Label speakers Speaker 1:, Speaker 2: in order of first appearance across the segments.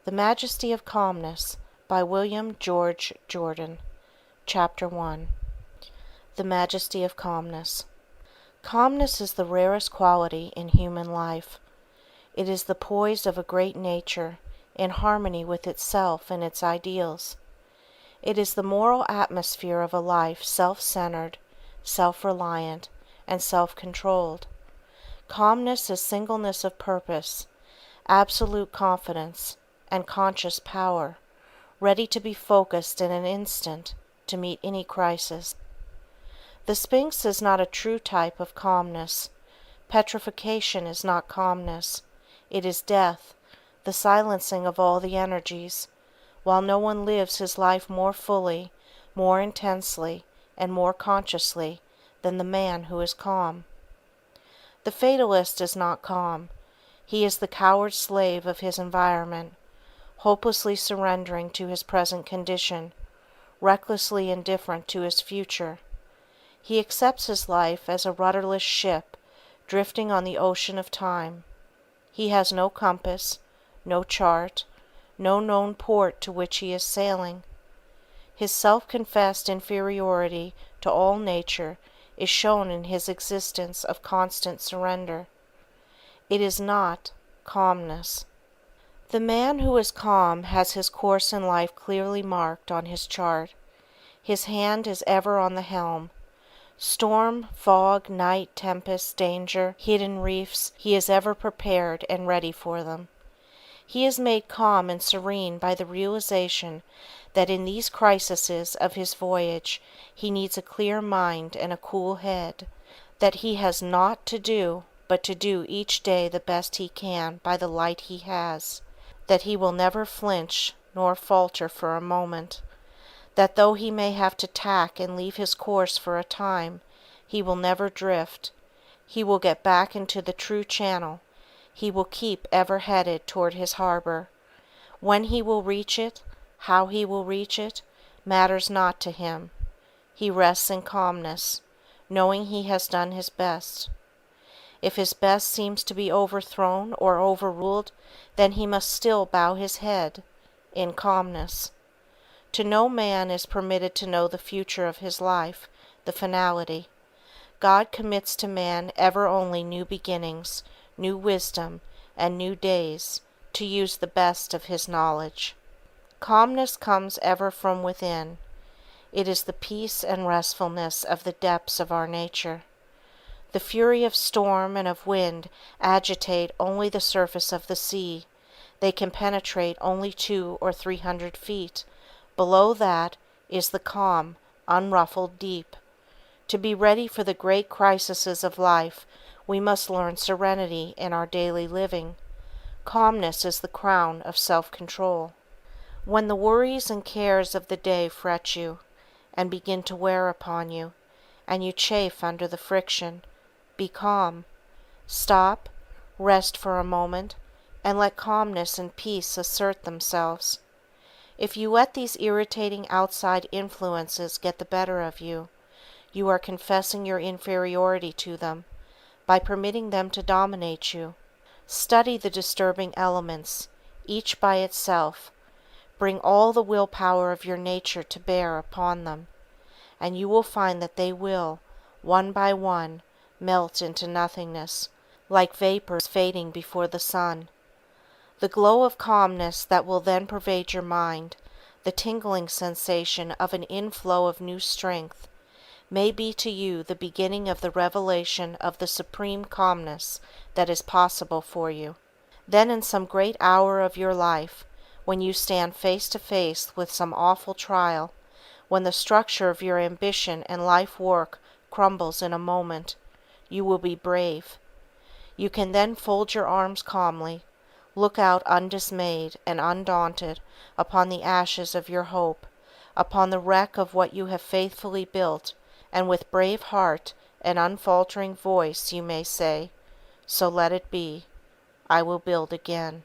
Speaker 1: The Majesty of Calmness by William George Jordan. Chapter 1. The Majesty of Calmness. Calmness is the rarest quality in human life. It is the poise of a great nature, in harmony with itself and its ideals. It is the moral atmosphere of a life self-centered, self-reliant, and self-controlled. Calmness is singleness of purpose, absolute confidence, and conscious power, ready to be focused in an instant to meet any crisis. The Sphinx is not a true type of calmness. Petrification is not calmness. It is death, the silencing of all the energies, while no one lives his life more fully, more intensely, and more consciously than the man who is calm. The fatalist is not calm. He is the coward slave of his environment, hopelessly surrendering to his present condition, recklessly indifferent to his future. He accepts his life as a rudderless ship drifting on the ocean of time. He has no compass, no chart, no known port to which he is sailing. His self-confessed inferiority to all nature is shown in his existence of constant surrender. It is not calmness. The man who is calm has his course in life clearly marked on his chart. His hand is ever on the helm. Storm, fog, night, tempest, danger, hidden reefs, he is ever prepared and ready for them. He is made calm and serene by the realization that in these crises of his voyage he needs a clear mind and a cool head, that he has naught to do but to do each day the best he can by the light he has, that he will never flinch nor falter for a moment, that though he may have to tack and leave his course for a time, he will never drift. He will get back into the true channel. He will keep ever headed toward his harbor. When he will reach it, how he will reach it, matters not to him. He rests in calmness, knowing he has done his best. If his best seems to be overthrown or overruled, then he must still bow his head in calmness. To no man is permitted to know the future of his life, the finality. God commits to man ever only new beginnings, new wisdom, and new days, to use the best of his knowledge. Calmness comes ever from within. It is the peace and restfulness of the depths of our nature. The fury of storm and of wind agitate only the surface of the sea. They can penetrate only 200 or 300 feet. Below that is the calm, unruffled deep. To be ready for the great crises of life, we must learn serenity in our daily living. Calmness is the crown of self-control. When the worries and cares of the day fret you, and begin to wear upon you, and you chafe under the friction, be calm. Stop, rest for a moment, and let calmness and peace assert themselves. If you let these irritating outside influences get the better of you, you are confessing your inferiority to them by permitting them to dominate you. Study the disturbing elements, each by itself. Bring all the willpower of your nature to bear upon them, and you will find that they will, one by one, melt into nothingness, like vapors fading before the sun. The glow of calmness that will then pervade your mind, the tingling sensation of an inflow of new strength, may be to you the beginning of the revelation of the supreme calmness that is possible for you. Then in some great hour of your life, when you stand face to face with some awful trial, when the structure of your ambition and life work crumbles in a moment, you will be brave. You can then fold your arms calmly, look out undismayed and undaunted upon the ashes of your hope, upon the wreck of what you have faithfully built, and with brave heart and unfaltering voice you may say, "So let it be. I will build again."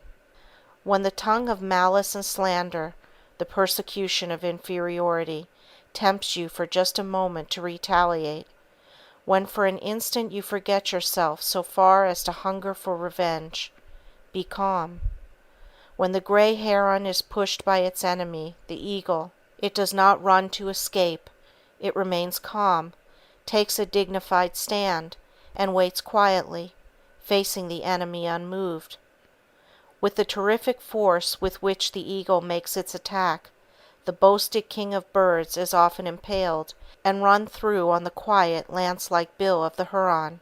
Speaker 1: When the tongue of malice and slander, the persecution of inferiority, tempts you for just a moment to retaliate, when for an instant you forget yourself so far as to hunger for revenge, be calm. When the gray heron is pushed by its enemy, the eagle, it does not run to escape. It remains calm, takes a dignified stand, and waits quietly, facing the enemy unmoved. With the terrific force with which the eagle makes its attack, the boasted king of birds is often impaled and run through on the quiet, lance-like bill of the heron.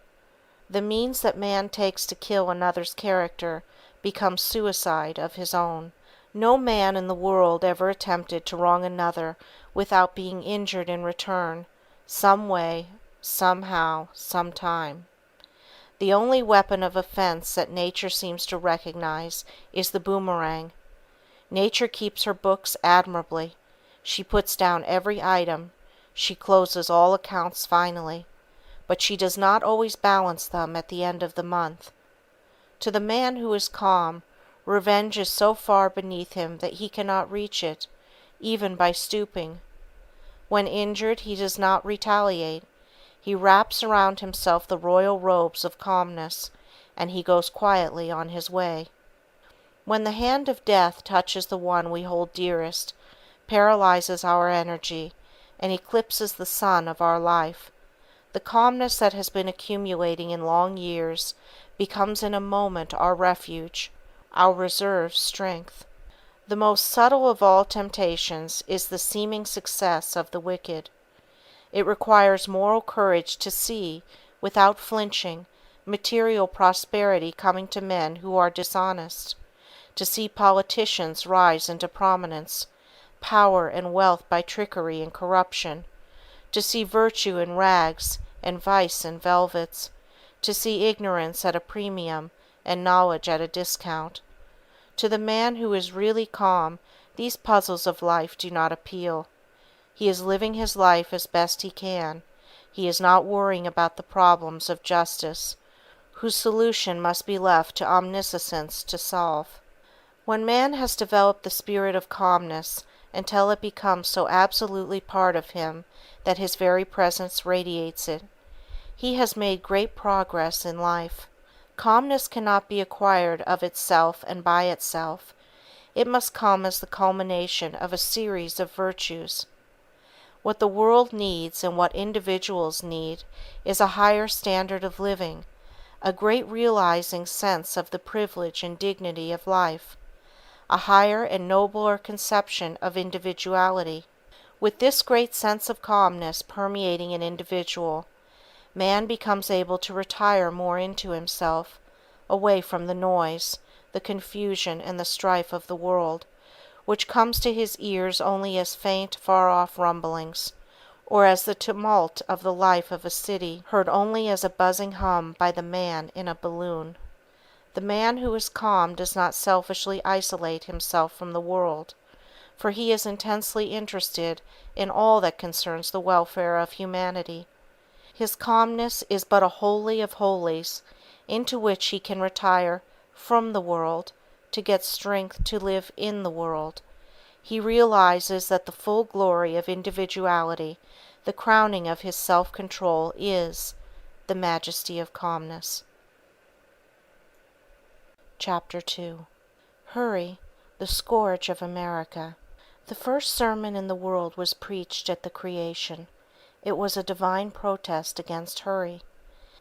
Speaker 1: The means that man takes to kill another's character becomes suicide of his own. No man in the world ever attempted to wrong another without being injured in return, some way, somehow, sometime. The only weapon of offense that nature seems to recognize is the boomerang. Nature keeps her books admirably. She puts down every item. She closes all accounts finally. But she does not always balance them at the end of the month. To the man who is calm, revenge is so far beneath him that he cannot reach it, even by stooping. When injured, he does not retaliate. He wraps around himself the royal robes of calmness, and he goes quietly on his way. When the hand of death touches the one we hold dearest, paralyzes our energy, and eclipses the sun of our life, the calmness that has been accumulating in long years becomes in a moment our refuge, our reserve strength. The most subtle of all temptations is the seeming success of the wicked. It requires moral courage to see, without flinching, material prosperity coming to men who are dishonest, to see politicians rise into prominence, power and wealth by trickery and corruption, to see virtue in rags and vice in velvets, to see ignorance at a premium and knowledge at a discount. To the man who is really calm, these puzzles of life do not appeal. He is living his life as best he can. He is not worrying about the problems of justice, whose solution must be left to omniscience to solve. When man has developed the spirit of calmness until it becomes so absolutely part of him that his very presence radiates it, he has made great progress in life. Calmness cannot be acquired of itself and by itself. It must come as the culmination of a series of virtues. What the world needs and what individuals need is a higher standard of living, a great realizing sense of the privilege and dignity of life, a higher and nobler conception of individuality. With this great sense of calmness permeating an individual, man becomes able to retire more into himself, away from the noise, the confusion, and the strife of the world, which comes to his ears only as faint, far-off rumblings, or as the tumult of the life of a city heard only as a buzzing hum by the man in a balloon. The man who is calm does not selfishly isolate himself from the world, for he is intensely interested in all that concerns the welfare of humanity. His calmness is but a holy of holies, into which he can retire from the world to get strength to live in the world. He realizes that the full glory of individuality, the crowning of his self-control, is the Majesty of Calmness. Chapter 2. Hurry, the Scourge of America. The first sermon in the world was preached at the creation. It was a divine protest against hurry.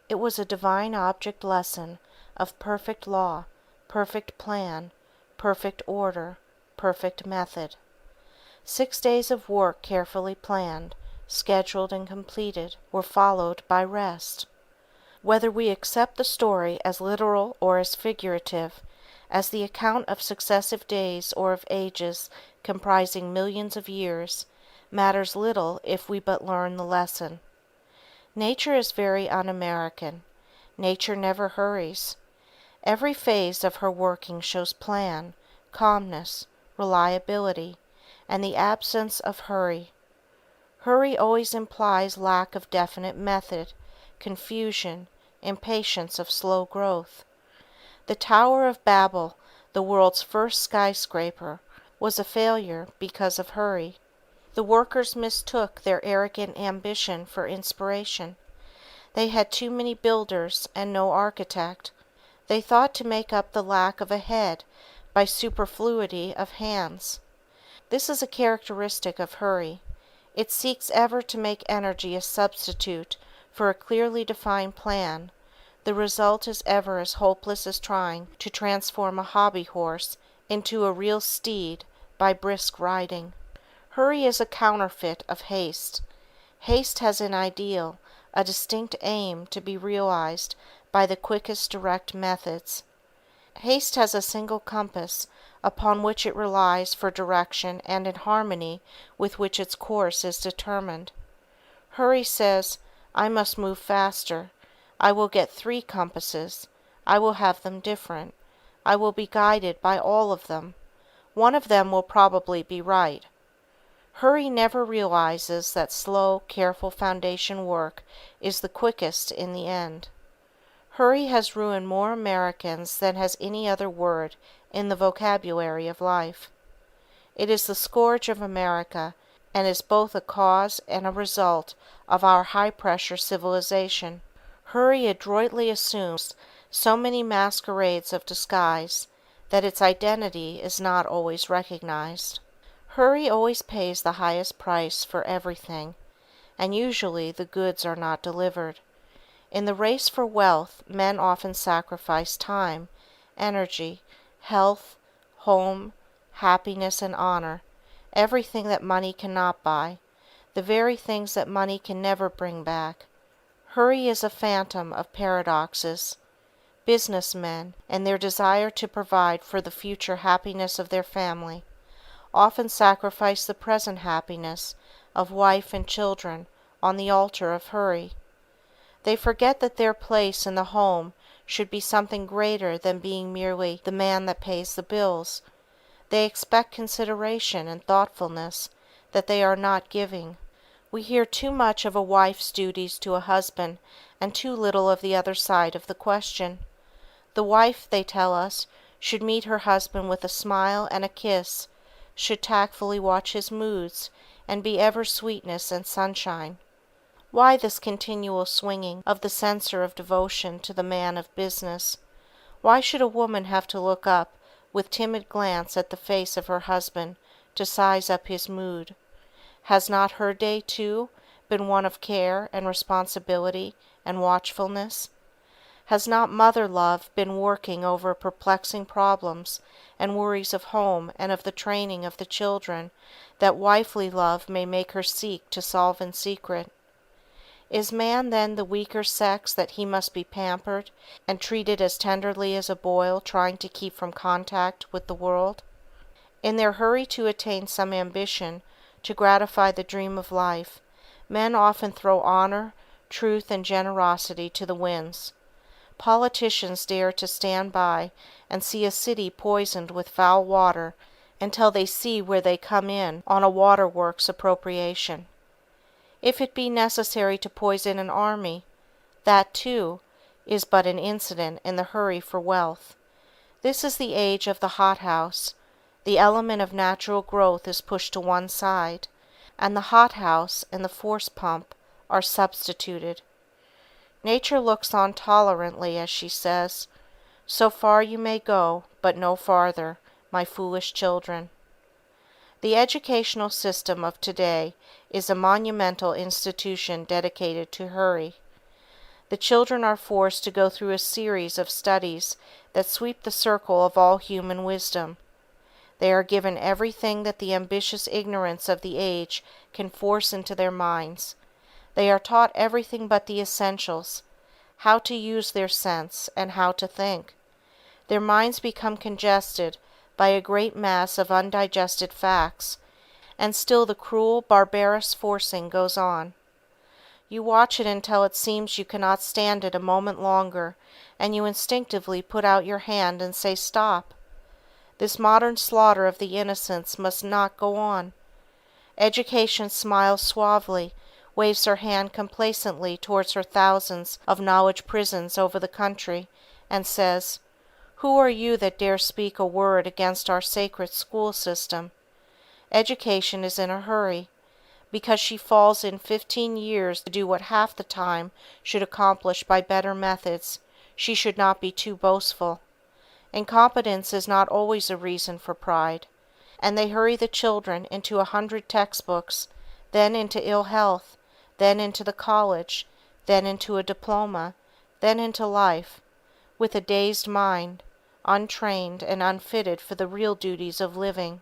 Speaker 1: It was a divine object lesson of perfect law, perfect plan, perfect order, perfect method. 6 days of work carefully planned, scheduled and completed, were followed by rest. Whether we accept the story as literal or as figurative, as the account of successive days or of ages comprising millions of years, matters little if we but learn the lesson. Nature is very un-American. Nature never hurries. Every phase of her working shows plan, calmness, reliability, and the absence of hurry. Hurry always implies lack of definite method, confusion, impatience of slow growth. The Tower of Babel, the world's first skyscraper, was a failure because of hurry. The workers mistook their arrogant ambition for inspiration. They had too many builders and no architect. They thought to make up the lack of a head by superfluity of hands. This is a characteristic of hurry. It seeks ever to make energy a substitute for a clearly defined plan. The result is ever as hopeless as trying to transform a hobby horse into a real steed by brisk riding. Hurry is a counterfeit of haste. Haste has an ideal, a distinct aim to be realized by the quickest direct methods. Haste has a single compass upon which it relies for direction and in harmony with which its course is determined. Hurry says, I must move faster. I will get 3 compasses. I will have them different. I will be guided by all of them. One of them will probably be right. Hurry never realizes that slow, careful foundation work is the quickest in the end. Hurry has ruined more Americans than has any other word in the vocabulary of life. It is the scourge of America, and is both a cause and a result of our high-pressure civilization. Hurry adroitly assumes so many masquerades of disguise that its identity is not always recognized. Hurry always pays the highest price for everything, and usually the goods are not delivered. In the race for wealth, men often sacrifice time, energy, health, home, happiness, and honor, everything that money cannot buy, the very things that money can never bring back. Hurry is a phantom of paradoxes. Businessmen, in their desire to provide for the future happiness of their family, often sacrifice the present happiness of wife and children on the altar of hurry. They forget that their place in the home should be something greater than being merely the man that pays the bills. They expect consideration and thoughtfulness that they are not giving. We hear too much of a wife's duties to a husband and too little of the other side of the question. The wife, they tell us, should meet her husband with a smile and a kiss, should tactfully watch his moods, and be ever sweetness and sunshine. Why this continual swinging of the censer of devotion to the man of business? Why should a woman have to look up with timid glance at the face of her husband to size up his mood? Has not her day, too, been one of care and responsibility and watchfulness? Has not mother love been working over perplexing problems and worries of home and of the training of the children that wifely love may make her seek to solve in secret? Is man then the weaker sex that he must be pampered and treated as tenderly as a boil trying to keep from contact with the world? In their hurry to attain some ambition, to gratify the dream of life, men often throw honor, truth, and generosity to the winds. Politicians dare to stand by and see a city poisoned with foul water until they see where they come in on a waterworks appropriation. If it be necessary to poison an army, that, too, is but an incident in the hurry for wealth. This is the age of the hothouse. The element of natural growth is pushed to one side, and the hothouse and the force pump are substituted. Nature looks on tolerantly as she says, "So far you may go, but no farther, my foolish children." The educational system of today is a monumental institution dedicated to hurry. The children are forced to go through a series of studies that sweep the circle of all human wisdom. They are given everything that the ambitious ignorance of the age can force into their minds. They are taught everything but the essentials, how to use their sense and how to think. Their minds become congested by a great mass of undigested facts, and still the cruel, barbarous forcing goes on. You watch it until it seems you cannot stand it a moment longer, and you instinctively put out your hand and say, "Stop." This modern slaughter of the innocents must not go on. Education smiles suavely, waves her hand complacently towards her thousands of knowledge prisons over the country, and says, "Who are you that dare speak a word against our sacred school system?" Education is in a hurry. Because she falls in 15 years to do what half the time should accomplish by better methods, she should not be too boastful. Incompetence is not always a reason for pride. And they hurry the children into 100 textbooks, then into ill health, then into the college, then into a diploma, then into life, with a dazed mind, untrained and unfitted for the real duties of living.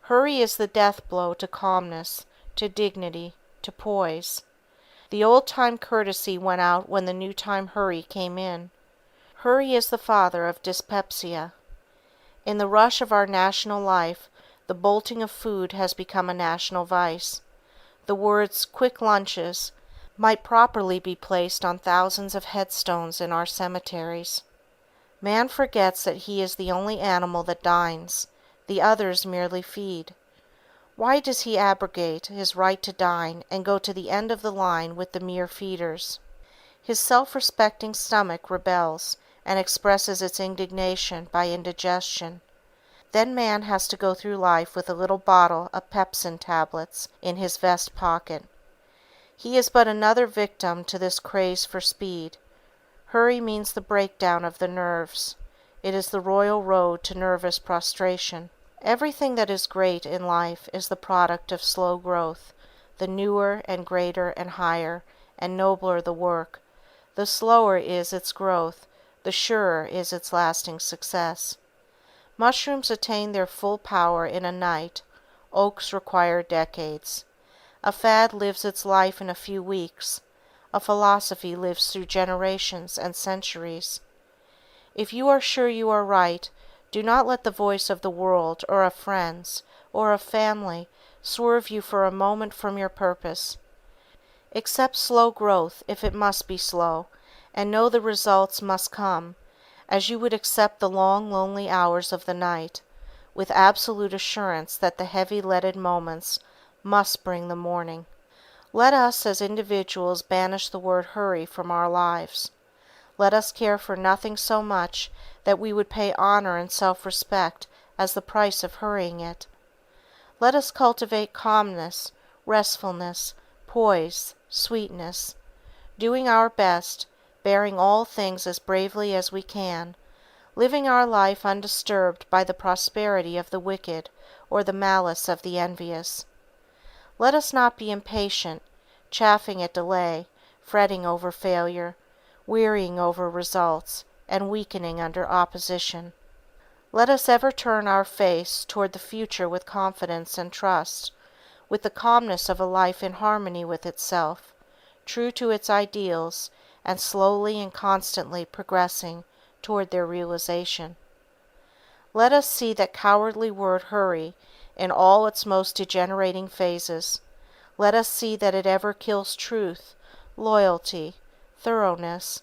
Speaker 1: Hurry is the death blow to calmness, to dignity, to poise. The old-time courtesy went out when the new-time hurry came in. Hurry is the father of dyspepsia. In the rush of our national life, the bolting of food has become a national vice. The words "quick lunches" might properly be placed on thousands of headstones in our cemeteries. Man forgets that he is the only animal that dines, the others merely feed. Why does he abrogate his right to dine and go to the end of the line with the mere feeders? His self-respecting stomach rebels and expresses its indignation by indigestion. Then man has to go through life with a little bottle of pepsin tablets in his vest pocket. He is but another victim to this craze for speed. Hurry means the breakdown of the nerves. It is the royal road to nervous prostration. Everything that is great in life is the product of slow growth. The newer and greater and higher and nobler the work, the slower is its growth, the surer is its lasting success. Mushrooms attain their full power in a night, oaks require decades. A fad lives its life in a few weeks, a philosophy lives through generations and centuries. If you are sure you are right, do not let the voice of the world, or of friends, or of family, swerve you for a moment from your purpose. Accept slow growth if it must be slow, and know the results must come, as you would accept the long lonely hours of the night, with absolute assurance that the heavy leaded moments must bring the morning. Let us as individuals banish the word hurry from our lives. Let us care for nothing so much that we would pay honor and self-respect as the price of hurrying it. Let us cultivate calmness, restfulness, poise, sweetness, doing our best, bearing all things as bravely as we can, living our life undisturbed by the prosperity of the wicked or the malice of the envious. Let us not be impatient, chafing at delay, fretting over failure, wearying over results, and weakening under opposition. Let us ever turn our face toward the future with confidence and trust, with the calmness of a life in harmony with itself, true to its ideals, and slowly and constantly progressing toward their realization. Let us see that cowardly word hurry in all its most degenerating phases. Let us see that it ever kills truth, loyalty, thoroughness,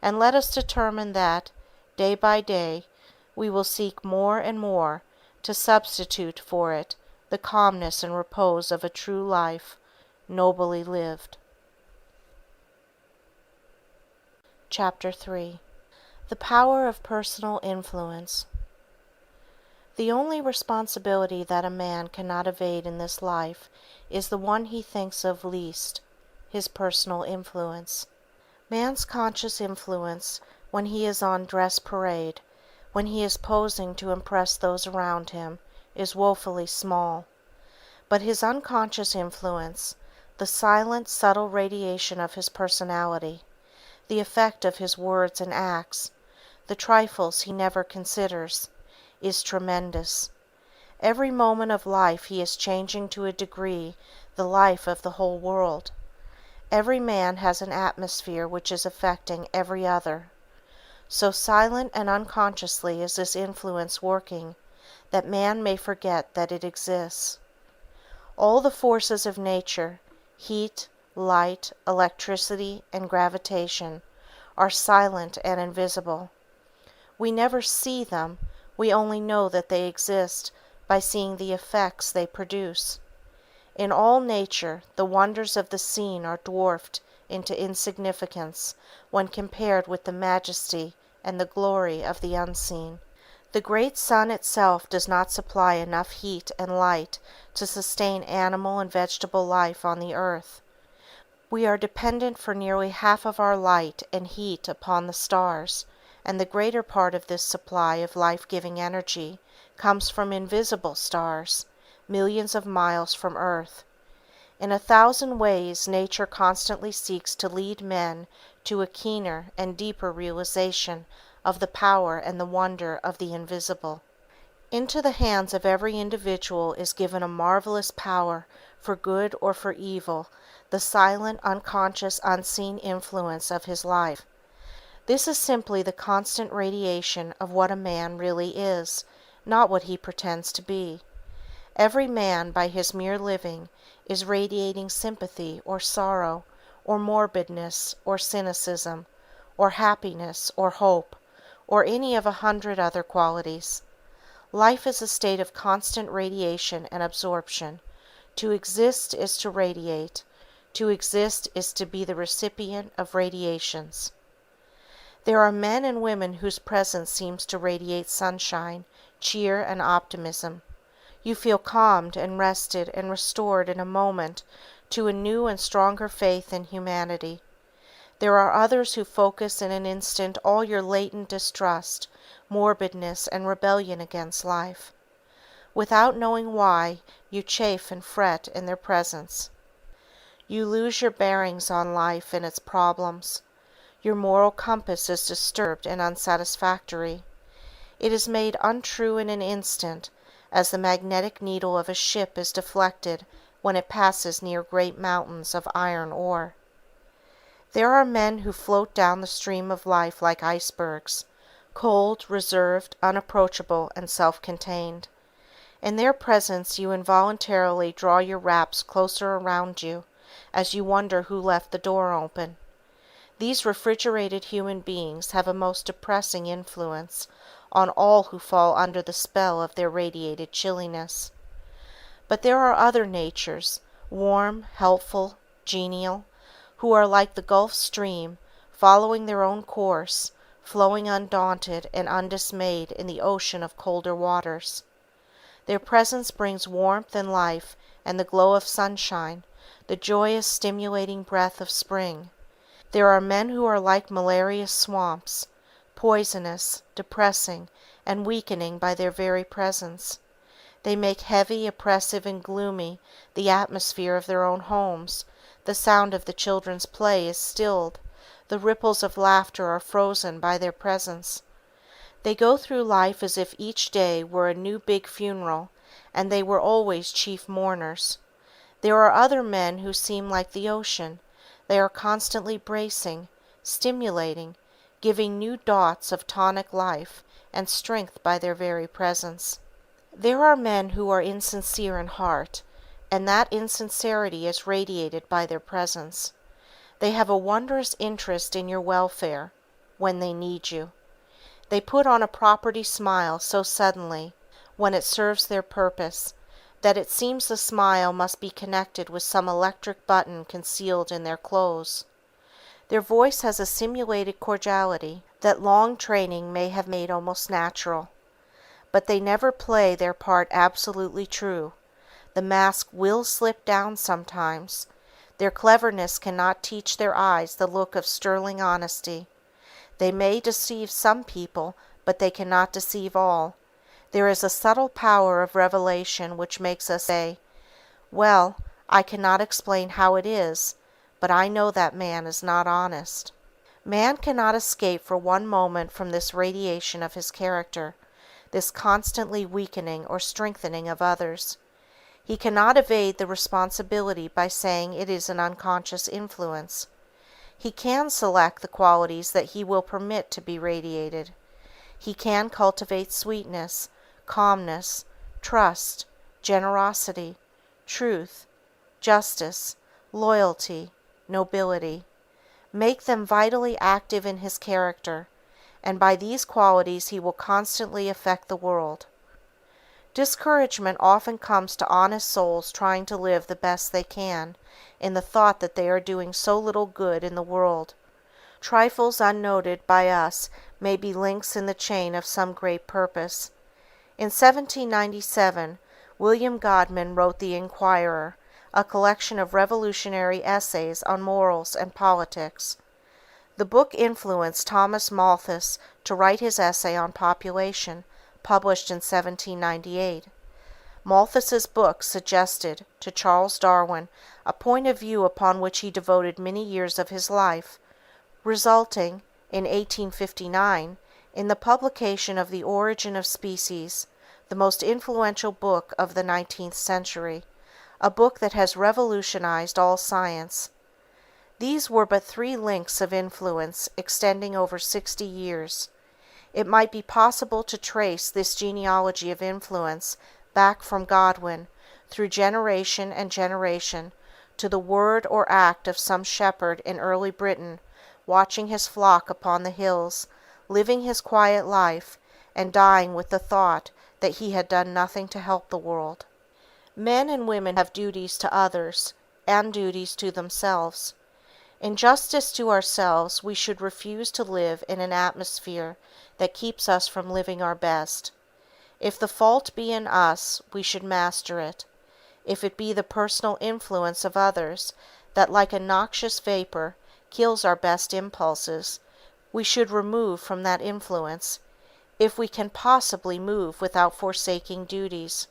Speaker 1: and let us determine that, day by day, we will seek more and more to substitute for it the calmness and repose of a true life, nobly lived. Chapter 3. The Power of Personal Influence. The only responsibility that a man cannot evade in this life is the one he thinks of least, his personal influence. Man's conscious influence, when he is on dress parade, when he is posing to impress those around him, is woefully small. But his unconscious influence, the silent, subtle radiation of his personality, the effect of his words and acts, the trifles he never considers, is tremendous. Every moment of life he is changing to a degree the life of the whole world. Every man has an atmosphere which is affecting every other. So silent and unconsciously is this influence working that man may forget that it exists. All the forces of nature, heat, light, electricity, and gravitation, are silent and invisible. We never see them, we only know that they exist by seeing the effects they produce. In all nature, the wonders of the seen are dwarfed into insignificance when compared with the majesty and the glory of the unseen. The great sun itself does not supply enough heat and light to sustain animal and vegetable life on the earth. We are dependent for nearly half of our light and heat upon the stars, and the greater part of this supply of life-giving energy comes from invisible stars, millions of miles from Earth. In 1,000 ways nature constantly seeks to lead men to a keener and deeper realization of the power and the wonder of the invisible. Into the hands of every individual is given a marvelous power for good or for evil, the silent, unconscious, unseen influence of his life. This is simply the constant radiation of what a man really is, not what he pretends to be. Every man, by his mere living, is radiating sympathy or sorrow, or morbidness or cynicism, or happiness or hope, or any of 100 other qualities. Life is a state of constant radiation and absorption. To exist is to radiate. To exist is to be the recipient of radiations. There are men and women whose presence seems to radiate sunshine, cheer, and optimism. You feel calmed and rested and restored in a moment to a new and stronger faith in humanity. There are others who focus in an instant all your latent distrust, morbidness, and rebellion against life. Without knowing why, you chafe and fret in their presence. You lose your bearings on life and its problems. Your moral compass is disturbed and unsatisfactory. It is made untrue in an instant, as the magnetic needle of a ship is deflected when it passes near great mountains of iron ore. There are men who float down the stream of life like icebergs, cold, reserved, unapproachable, and self-contained. In their presence you involuntarily draw your wraps closer around you, as you wonder who left the door open. These refrigerated human beings have a most depressing influence on all who fall under the spell of their radiated chilliness. But there are other natures, warm, helpful, genial, who are like the Gulf Stream, following their own course, flowing undaunted and undismayed in the ocean of colder waters. Their presence brings warmth and life and the glow of sunshine, the joyous, stimulating breath of spring. There are men who are like malarious swamps, poisonous, depressing, and weakening by their very presence. They make heavy, oppressive, and gloomy the atmosphere of their own homes. The sound of the children's play is stilled. The ripples of laughter are frozen by their presence. They go through life as if each day were a new big funeral, and they were always chief mourners. There are other men who seem like the ocean. They are constantly bracing, stimulating, giving new dots of tonic life and strength by their very presence. There are men who are insincere in heart, and that insincerity is radiated by their presence. They have a wondrous interest in your welfare when they need you. They put on a property smile so suddenly, when it serves their purpose, that it seems the smile must be connected with some electric button concealed in their clothes. Their voice has a simulated cordiality that long training may have made almost natural. But they never play their part absolutely true. The mask will slip down sometimes. Their cleverness cannot teach their eyes the look of sterling honesty. They may deceive some people, but they cannot deceive all. There is a subtle power of revelation which makes us say, "Well, I cannot explain how it is, but I know that man is not honest." Man cannot escape for one moment from this radiation of his character, this constantly weakening or strengthening of others. He cannot evade the responsibility by saying it is an unconscious influence. He can select the qualities that he will permit to be radiated. He can cultivate sweetness, calmness, trust, generosity, truth, justice, loyalty, nobility. Make them vitally active in his character, and by these qualities he will constantly affect the world. Discouragement often comes to honest souls trying to live the best they can, in the thought that they are doing so little good in the world. Trifles unnoted by us may be links in the chain of some great purpose. In 1797, William Godwin wrote The Inquirer, a collection of revolutionary essays on morals and politics. The book influenced Thomas Malthus to write his essay on population, published in 1798. Malthus's book suggested to Charles Darwin a point of view upon which he devoted many years of his life, resulting, in 1859, in the publication of The Origin of Species, the most influential book of the 19th century, a book that has revolutionized all science. These were but 3 links of influence extending over 60 years. It might be possible to trace this genealogy of influence back from Godwin, through generation and generation, to the word or act of some shepherd in early Britain, watching his flock upon the hills, living his quiet life, and dying with the thought that he had done nothing to help the world. Men and women have duties to others, and duties to themselves. In justice to ourselves, we should refuse to live in an atmosphere that keeps us from living our best. If the fault be in us, we should master it. If it be the personal influence of others that, like a noxious vapor, kills our best impulses, we should remove from that influence, if we can possibly move without forsaking duties.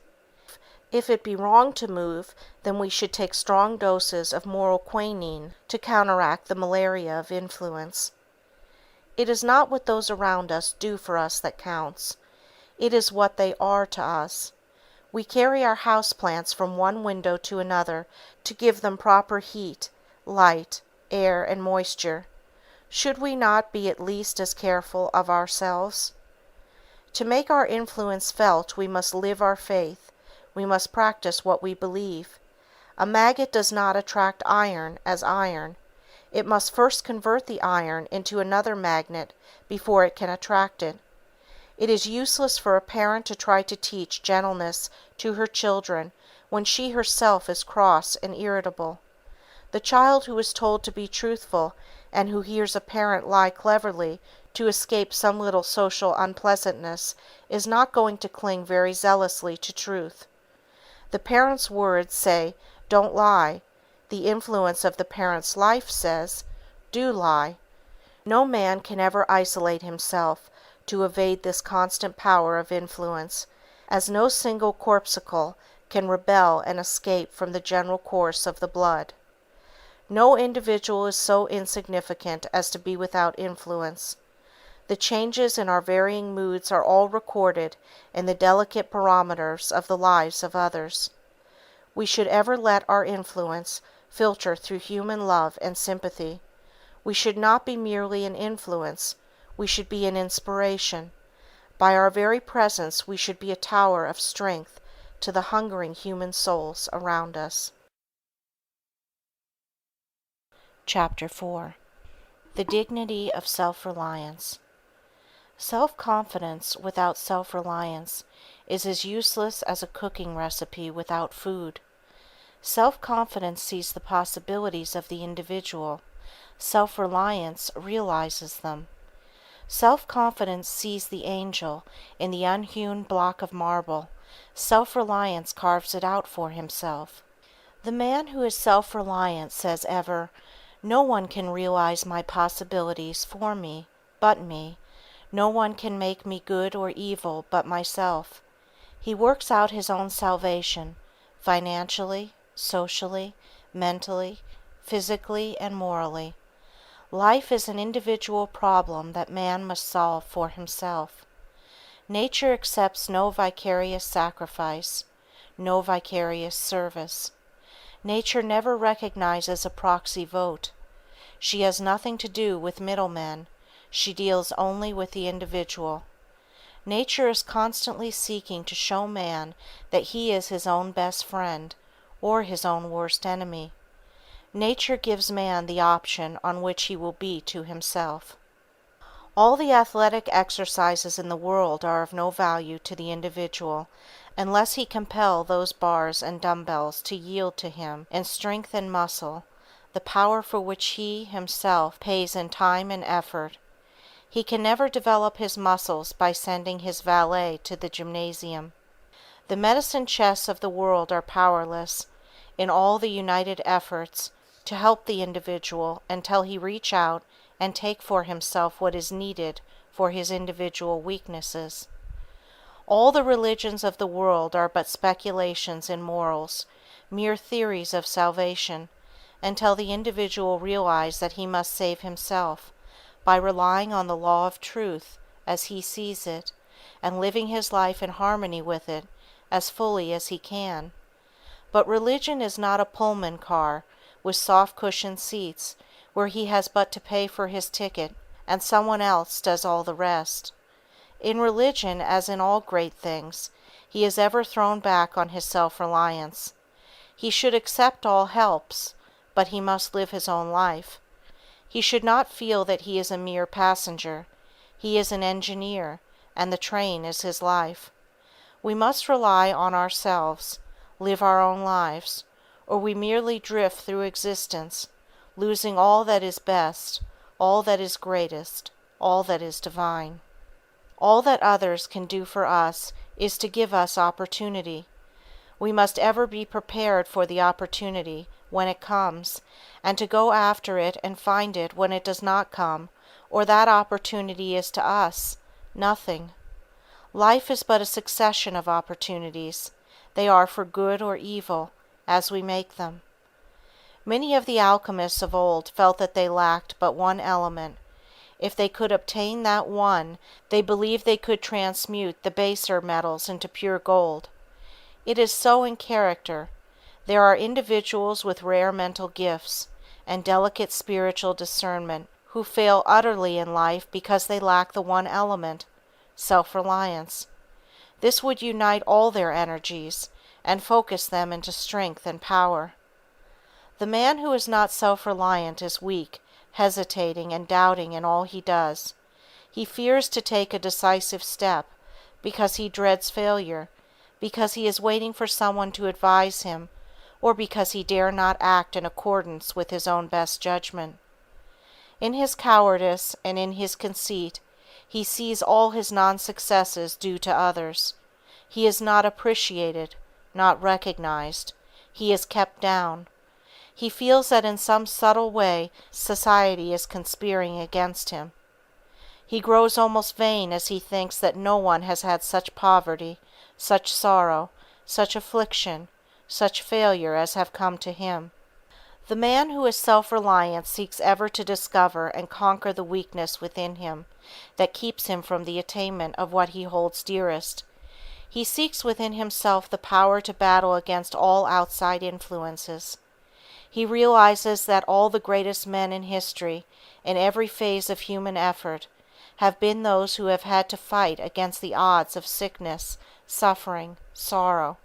Speaker 1: If it be wrong to move, then we should take strong doses of moral quinine to counteract the malaria of influence. It is not what those around us do for us that counts. It is what they are to us. We carry our houseplants from one window to another to give them proper heat, light, air, and moisture. Should we not be at least as careful of ourselves? To make our influence felt, we must live our faith. We must practice what we believe. A maggot does not attract iron as iron. It must first convert the iron into another magnet before it can attract it. It is useless for a parent to try to teach gentleness to her children when she herself is cross and irritable. The child who is told to be truthful, and who hears a parent lie cleverly to escape some little social unpleasantness, is not going to cling very zealously to truth. The parent's words say, "Don't lie." The influence of the parent's life says, "Do lie." No man can ever isolate himself to evade this constant power of influence, as no single corpuscle can rebel and escape from the general course of the blood. No individual is so insignificant as to be without influence. The changes in our varying moods are all recorded in the delicate barometers of the lives of others. We should ever let our influence filter through human love and sympathy. We should not be merely an influence, we should be an inspiration. By our very presence we should be a tower of strength to the hungering human souls around us. Chapter 4. The Dignity of Self-Reliance. Self-confidence without self-reliance is as useless as a cooking recipe without food. Self-confidence sees the possibilities of the individual. Self-reliance realizes them. Self-confidence sees the angel in the unhewn block of marble. Self-reliance carves it out for himself. The man who is self-reliant says ever, "No one can realize my possibilities for me, but me. No one can make me good or evil but myself." He works out his own salvation, financially, socially, mentally, physically, and morally. Life is an individual problem that man must solve for himself. Nature accepts no vicarious sacrifice, no vicarious service. Nature never recognizes a proxy vote. She has nothing to do with middlemen. She deals only with the individual. Nature is constantly seeking to show man that he is his own best friend or his own worst enemy. Nature gives man the option on which he will be to himself. All the athletic exercises in the world are of no value to the individual unless he compel those bars and dumbbells to yield to him in strength and muscle the power for which he himself pays in time and effort. He can never develop his muscles by sending his valet to the gymnasium. The medicine chests of the world are powerless, in all the united efforts, to help the individual until he reach out and take for himself what is needed for his individual weaknesses. All the religions of the world are but speculations in morals, mere theories of salvation, until the individual realize that he must save himself by relying on the law of truth as he sees it, and living his life in harmony with it as fully as he can. But religion is not a Pullman car with soft cushioned seats where he has but to pay for his ticket and someone else does all the rest. In religion, as in all great things, he is ever thrown back on his self-reliance. He should accept all helps, but he must live his own life. He should not feel that he is a mere passenger. He is an engineer, and the train is his life. We must rely on ourselves, live our own lives, or we merely drift through existence, losing all that is best, all that is greatest, all that is divine. All that others can do for us is to give us opportunity. We must ever be prepared for the opportunity when it comes, and to go after it and find it when it does not come, or that opportunity is to us nothing. Life is but a succession of opportunities. They are for good or evil, as we make them. Many of the alchemists of old felt that they lacked but one element. If they could obtain that one, they believed they could transmute the baser metals into pure gold. It is so in character. There are individuals with rare mental gifts and delicate spiritual discernment who fail utterly in life because they lack the one element, self-reliance. This would unite all their energies and focus them into strength and power. The man who is not self-reliant is weak, hesitating and doubting in all he does. He fears to take a decisive step because he dreads failure, because he is waiting for someone to advise him, or because he dare not act in accordance with his own best judgment. In his cowardice and in his conceit, he sees all his non-successes due to others. He is not appreciated, not recognized. He is kept down. He feels that in some subtle way society is conspiring against him. He grows almost vain as he thinks that no one has had such poverty, such sorrow, such affliction, such failure as have come to him. The man who is self-reliant seeks ever to discover and conquer the weakness within him that keeps him from the attainment of what he holds dearest. He seeks within himself the power to battle against all outside influences. He realizes that all the greatest men in history, in every phase of human effort, have been those who have had to fight against the odds of sickness, suffering, sorrow.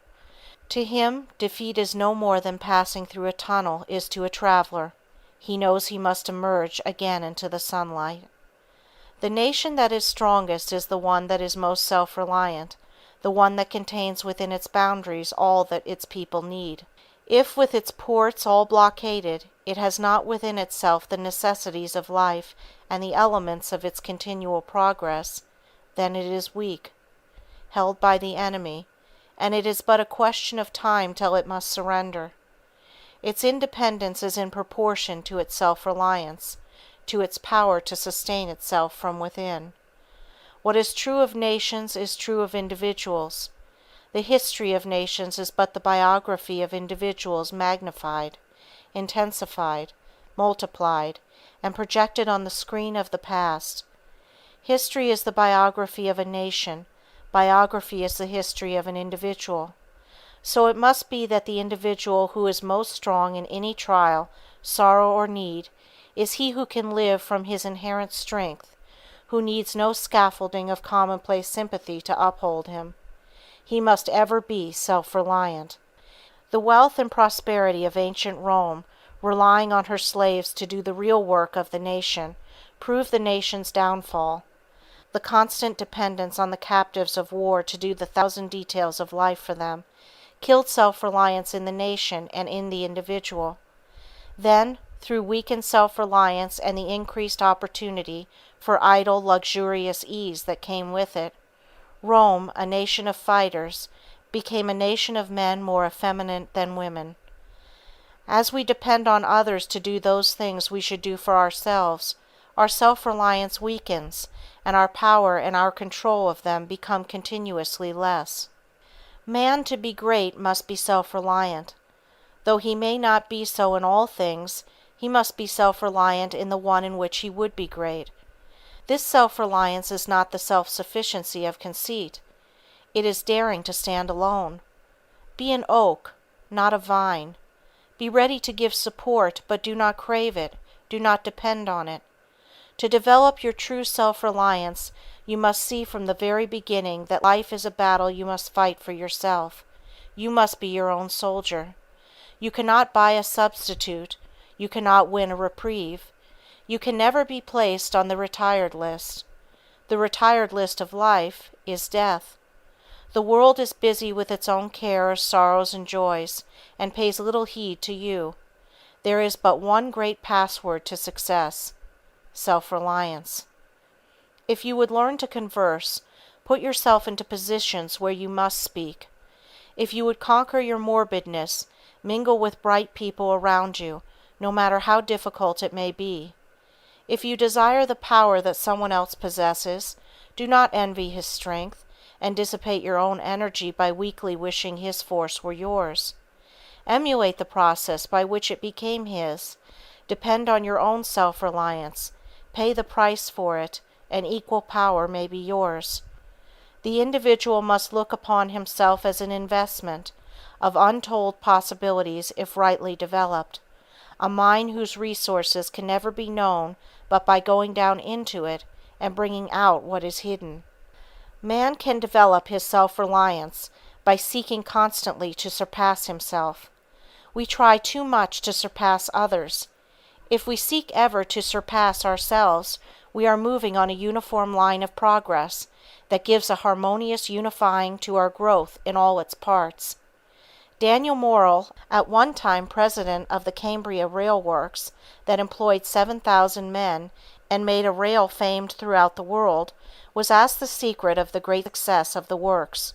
Speaker 1: To him, defeat is no more than passing through a tunnel is to a traveler. He knows he must emerge again into the sunlight. The nation that is strongest is the one that is most self-reliant, the one that contains within its boundaries all that its people need. If, with its ports all blockaded, it has not within itself the necessities of life and the elements of its continual progress, then it is weak, held by the enemy, and it is but a question of time till it must surrender. Its independence is in proportion to its self-reliance, to its power to sustain itself from within. What is true of nations is true of individuals. The history of nations is but the biography of individuals magnified, intensified, multiplied, and projected on the screen of the past. History is the biography of a nation, biography is the history of an individual. So it must be that the individual who is most strong in any trial, sorrow, or need is he who can live from his inherent strength, who needs no scaffolding of commonplace sympathy to uphold him. He must ever be self-reliant. The wealth and prosperity of ancient Rome, relying on her slaves to do the real work of the nation, proved the nation's downfall. The constant dependence on the captives of war to do the thousand details of life for them, killed self-reliance in the nation and in the individual. Then, through weakened self-reliance and the increased opportunity for idle, luxurious ease that came with it, Rome, a nation of fighters, became a nation of men more effeminate than women. As we depend on others to do those things we should do for ourselves, our self-reliance weakens, and our power and our control of them become continuously less. Man, to be great, must be self-reliant. Though he may not be so in all things, he must be self-reliant in the one in which he would be great. This self-reliance is not the self-sufficiency of conceit. It is daring to stand alone. Be an oak, not a vine. Be ready to give support, but do not crave it, do not depend on it. To develop your true self-reliance, you must see from the very beginning that life is a battle you must fight for yourself. You must be your own soldier. You cannot buy a substitute. You cannot win a reprieve. You can never be placed on the retired list. The retired list of life is death. The world is busy with its own cares, sorrows, and joys, and pays little heed to you. There is but one great password to success: self-reliance. If you would learn to converse, put yourself into positions where you must speak. If you would conquer your morbidness, mingle with bright people around you, no matter how difficult it may be. If you desire the power that someone else possesses, do not envy his strength, and dissipate your own energy by weakly wishing his force were yours. Emulate the process by which it became his. Depend on your own self-reliance. Pay the price for it, and equal power may be yours. The individual must look upon himself as an investment of untold possibilities if rightly developed, a mine whose resources can never be known but by going down into it and bringing out what is hidden. Man can develop his self-reliance by seeking constantly to surpass himself. We try too much to surpass others. If we seek ever to surpass ourselves, we are moving on a uniform line of progress that gives a harmonious unifying to our growth in all its parts. Daniel Morrill, at one time president of the Cambria Rail Works that employed 7,000 men and made a rail famed throughout the world, was asked the secret of the great success of the works.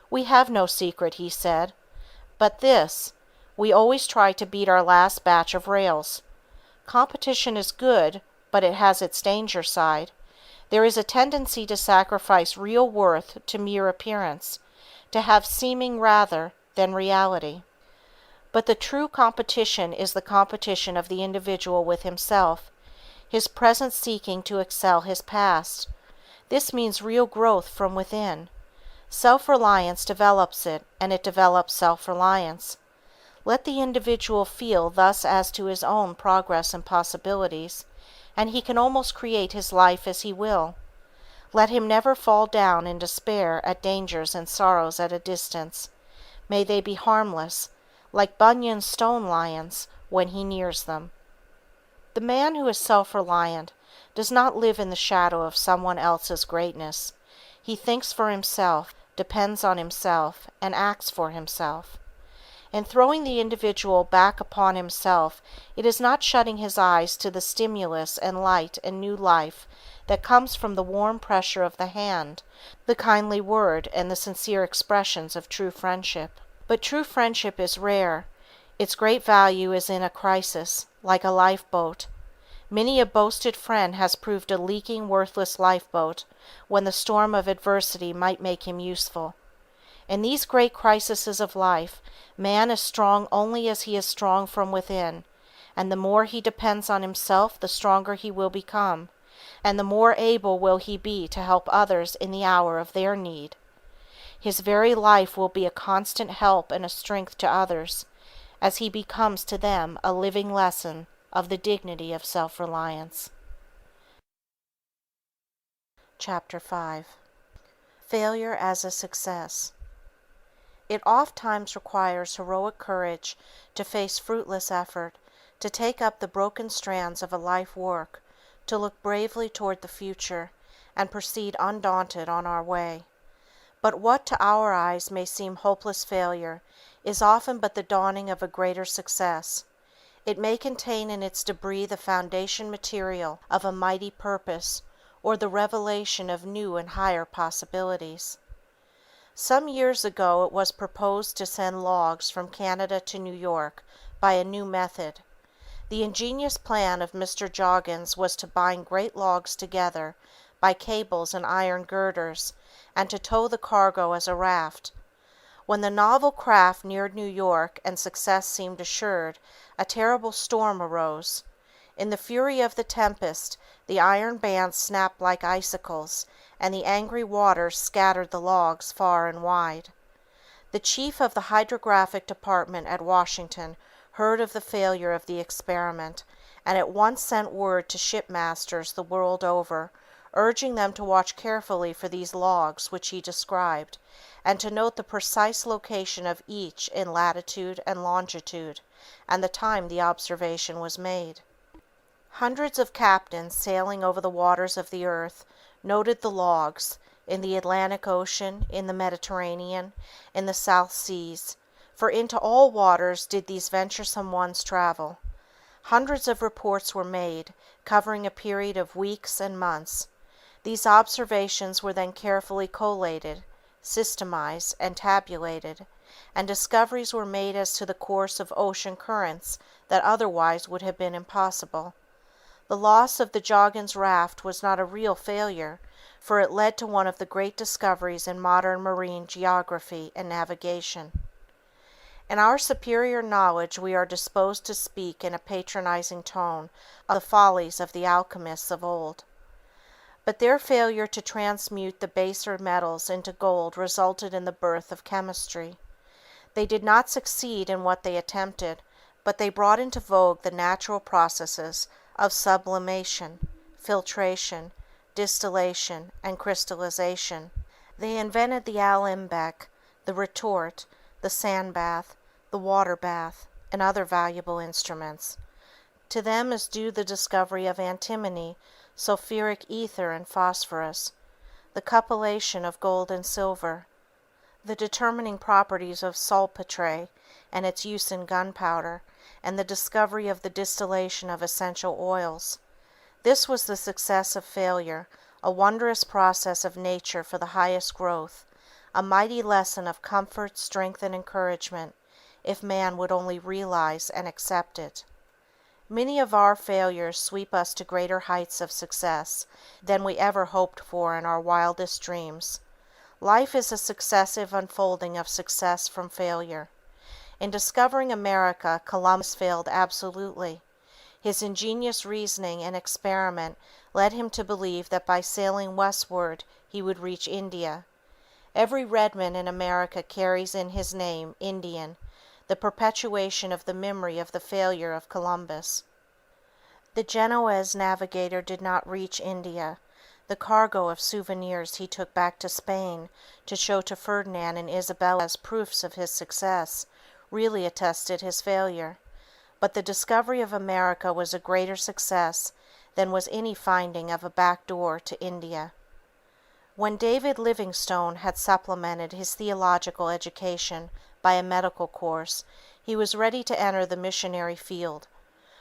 Speaker 1: "We have no secret," he said, "but this: we always try to beat our last batch of rails. Competition is good, but it has its danger side. There is a tendency to sacrifice real worth to mere appearance, to have seeming rather than reality. But the true competition is the competition of the individual with himself, his present seeking to excel his past. This means real growth from within. Self-reliance develops it, and it develops self-reliance. Let the individual feel thus as to his own progress and possibilities, and he can almost create his life as he will. Let him never fall down in despair at dangers and sorrows at a distance. May they be harmless, like Bunyan's stone lions, when he nears them. The man who is self-reliant does not live in the shadow of someone else's greatness. He thinks for himself, depends on himself, and acts for himself. In throwing the individual back upon himself, it is not shutting his eyes to the stimulus and light and new life that comes from the warm pressure of the hand, the kindly word, and the sincere expressions of true friendship. But true friendship is rare. Its great value is in a crisis, like a lifeboat. Many a boasted friend has proved a leaking, worthless lifeboat when the storm of adversity might make him useful. In these great crises of life, man is strong only as he is strong from within, and the more he depends on himself the stronger he will become, and the more able will he be to help others in the hour of their need. His very life will be a constant help and a strength to others, as he becomes to them a living lesson of the dignity of self-reliance. Chapter 5. Failure as a Success. It ofttimes requires heroic courage to face fruitless effort, to take up the broken strands of a life work, to look bravely toward the future, and proceed undaunted on our way. But what to our eyes may seem hopeless failure is often but the dawning of a greater success. It may contain in its debris the foundation material of a mighty purpose, or the revelation of new and higher possibilities. Some years ago it was proposed to send logs from Canada to New York by a new method. The ingenious plan of Mr. Joggins was to bind great logs together by cables and iron girders, and to tow the cargo as a raft. When the novel craft neared New York and success seemed assured, a terrible storm arose. In the fury of the tempest, the iron bands snapped like icicles, and the angry waters scattered the logs far and wide. The chief of the hydrographic department at Washington heard of the failure of the experiment, and at once sent word to shipmasters the world over, urging them to watch carefully for these logs which he described, and to note the precise location of each in latitude and longitude, and the time the observation was made. Hundreds of captains sailing over the waters of the earth noted the logs, in the Atlantic Ocean, in the Mediterranean, in the South Seas, for into all waters did these venturesome ones travel. Hundreds of reports were made, covering a period of weeks and months. These observations were then carefully collated, systematized, and tabulated, and discoveries were made as to the course of ocean currents that otherwise would have been impossible. The loss of the Joggins raft was not a real failure, for it led to one of the great discoveries in modern marine geography and navigation. In our superior knowledge we are disposed to speak in a patronizing tone of the follies of the alchemists of old. But their failure to transmute the baser metals into gold resulted in the birth of chemistry. They did not succeed in what they attempted, but they brought into vogue the natural processes of sublimation, filtration, distillation, and crystallization. They invented the alembic, the retort, the sand bath, the water bath, and other valuable instruments. To them is due the discovery of antimony, sulphuric ether, and phosphorus, the cupellation of gold and silver, the determining properties of saltpetre and its use in gunpowder, and the discovery of the distillation of essential oils. This was the success of failure, a wondrous process of nature for the highest growth, a mighty lesson of comfort, strength, and encouragement, if man would only realize and accept it. Many of our failures sweep us to greater heights of success than we ever hoped for in our wildest dreams. Life is a successive unfolding of success from failure. In discovering America, Columbus failed absolutely. His ingenious reasoning and experiment led him to believe that by sailing westward he would reach India. Every redman in America carries in his name Indian, the perpetuation of the memory of the failure of Columbus. The Genoese navigator did not reach India. The cargo of souvenirs he took back to Spain to show to Ferdinand and Isabella as proofs of his success really attested his failure. But the discovery of America was a greater success than was any finding of a back door to India. When David Livingstone had supplemented his theological education by a medical course, he was ready to enter the missionary field.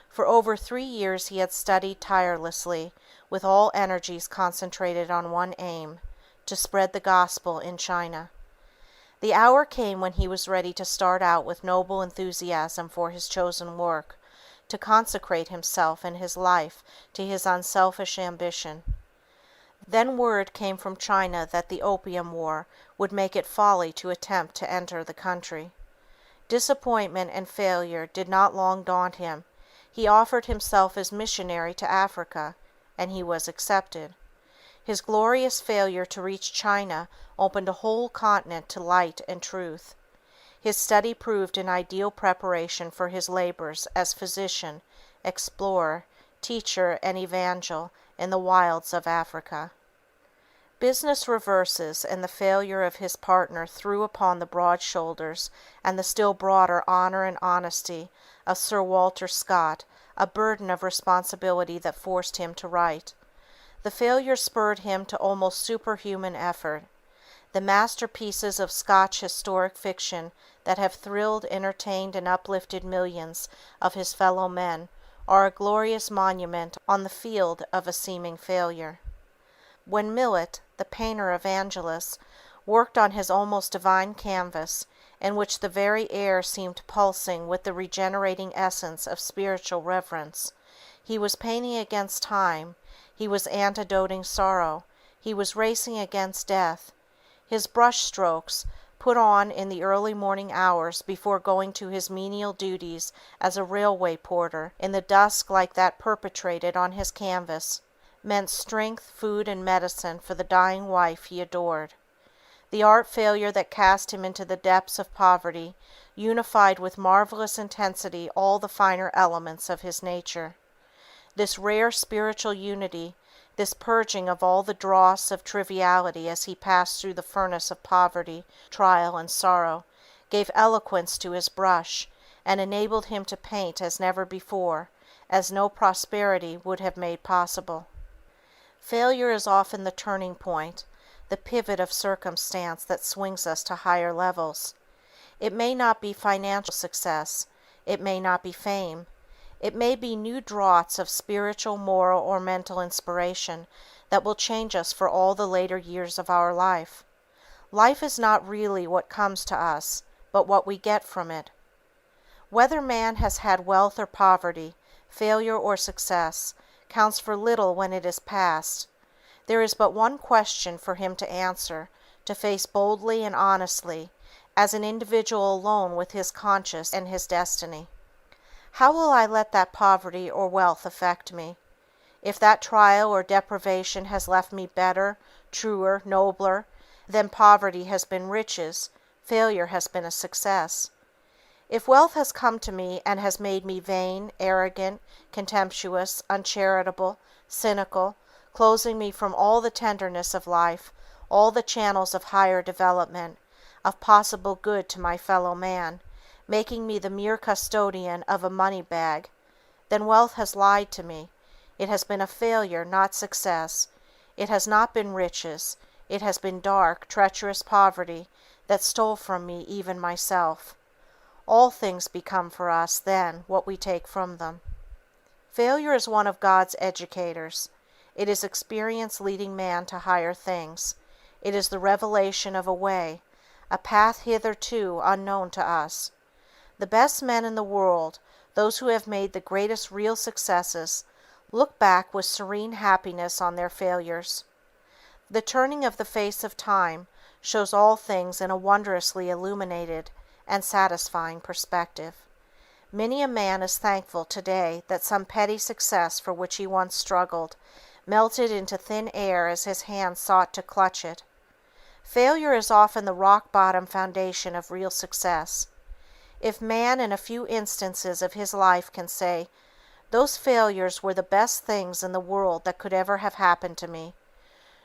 Speaker 1: For over 3 years he had studied tirelessly, with all energies concentrated on one aim: to spread the gospel in China. The hour came when he was ready to start out with noble enthusiasm for his chosen work, to consecrate himself and his life to his unselfish ambition. Then word came from China that the Opium War would make it folly to attempt to enter the country. Disappointment and failure did not long daunt him. He offered himself as missionary to Africa, and he was accepted. His glorious failure to reach China opened a whole continent to light and truth. His study proved an ideal preparation for his labors as physician, explorer, teacher, and evangel in the wilds of Africa. Business reverses and the failure of his partner threw upon the broad shoulders and the still broader honor and honesty of Sir Walter Scott a burden of responsibility that forced him to write. The failure spurred him to almost superhuman effort. The masterpieces of Scotch historic fiction that have thrilled, entertained, and uplifted millions of his fellow men are a glorious monument on the field of a seeming failure. When Millet, the painter evangelist, worked on his almost divine canvas, in which the very air seemed pulsing with the regenerating essence of spiritual reverence. He was painting against time, he was antidoting sorrow, he was racing against death. His brush strokes, put on in the early morning hours before going to his menial duties as a railway porter, in the dusk like that perpetrated on his canvas, meant strength, food, and medicine for the dying wife he adored. The art failure that cast him into the depths of poverty unified with marvelous intensity all the finer elements of his nature. This rare spiritual unity, this purging of all the dross of triviality as he passed through the furnace of poverty, trial, and sorrow, gave eloquence to his brush, and enabled him to paint as never before, as no prosperity would have made possible. Failure is often the turning point, the pivot of circumstance that swings us to higher levels. It may not be financial success, it may not be fame, it may be new draughts of spiritual, moral, or mental inspiration that will change us for all the later years of our life. Life is not really what comes to us, but what we get from it. Whether man has had wealth or poverty, failure or success, counts for little when it is past. There is but one question for him to answer, to face boldly and honestly, as an individual alone with his conscience and his destiny. How will I let that poverty or wealth affect me? If that trial or deprivation has left me better, truer, nobler, then poverty has been riches, failure has been a success. If wealth has come to me and has made me vain, arrogant, contemptuous, uncharitable, cynical, closing me from all the tenderness of life, all the channels of higher development, of possible good to my fellow man, making me the mere custodian of a money bag, then wealth has lied to me. It has been a failure, not success. It has not been riches. It has been dark, treacherous poverty that stole from me even myself. All things become for us, then, what we take from them. Failure is one of God's educators. It is experience leading man to higher things. It is the revelation of a way, a path hitherto unknown to us. The best men in the world, those who have made the greatest real successes, look back with serene happiness on their failures. The turning of the face of time shows all things in a wondrously illuminated and satisfying perspective. Many a man is thankful today that some petty success for which he once struggled melted into thin air as his hands sought to clutch it. Failure is often the rock-bottom foundation of real success. If man in a few instances of his life can say, "Those failures were the best things in the world that could ever have happened to me,"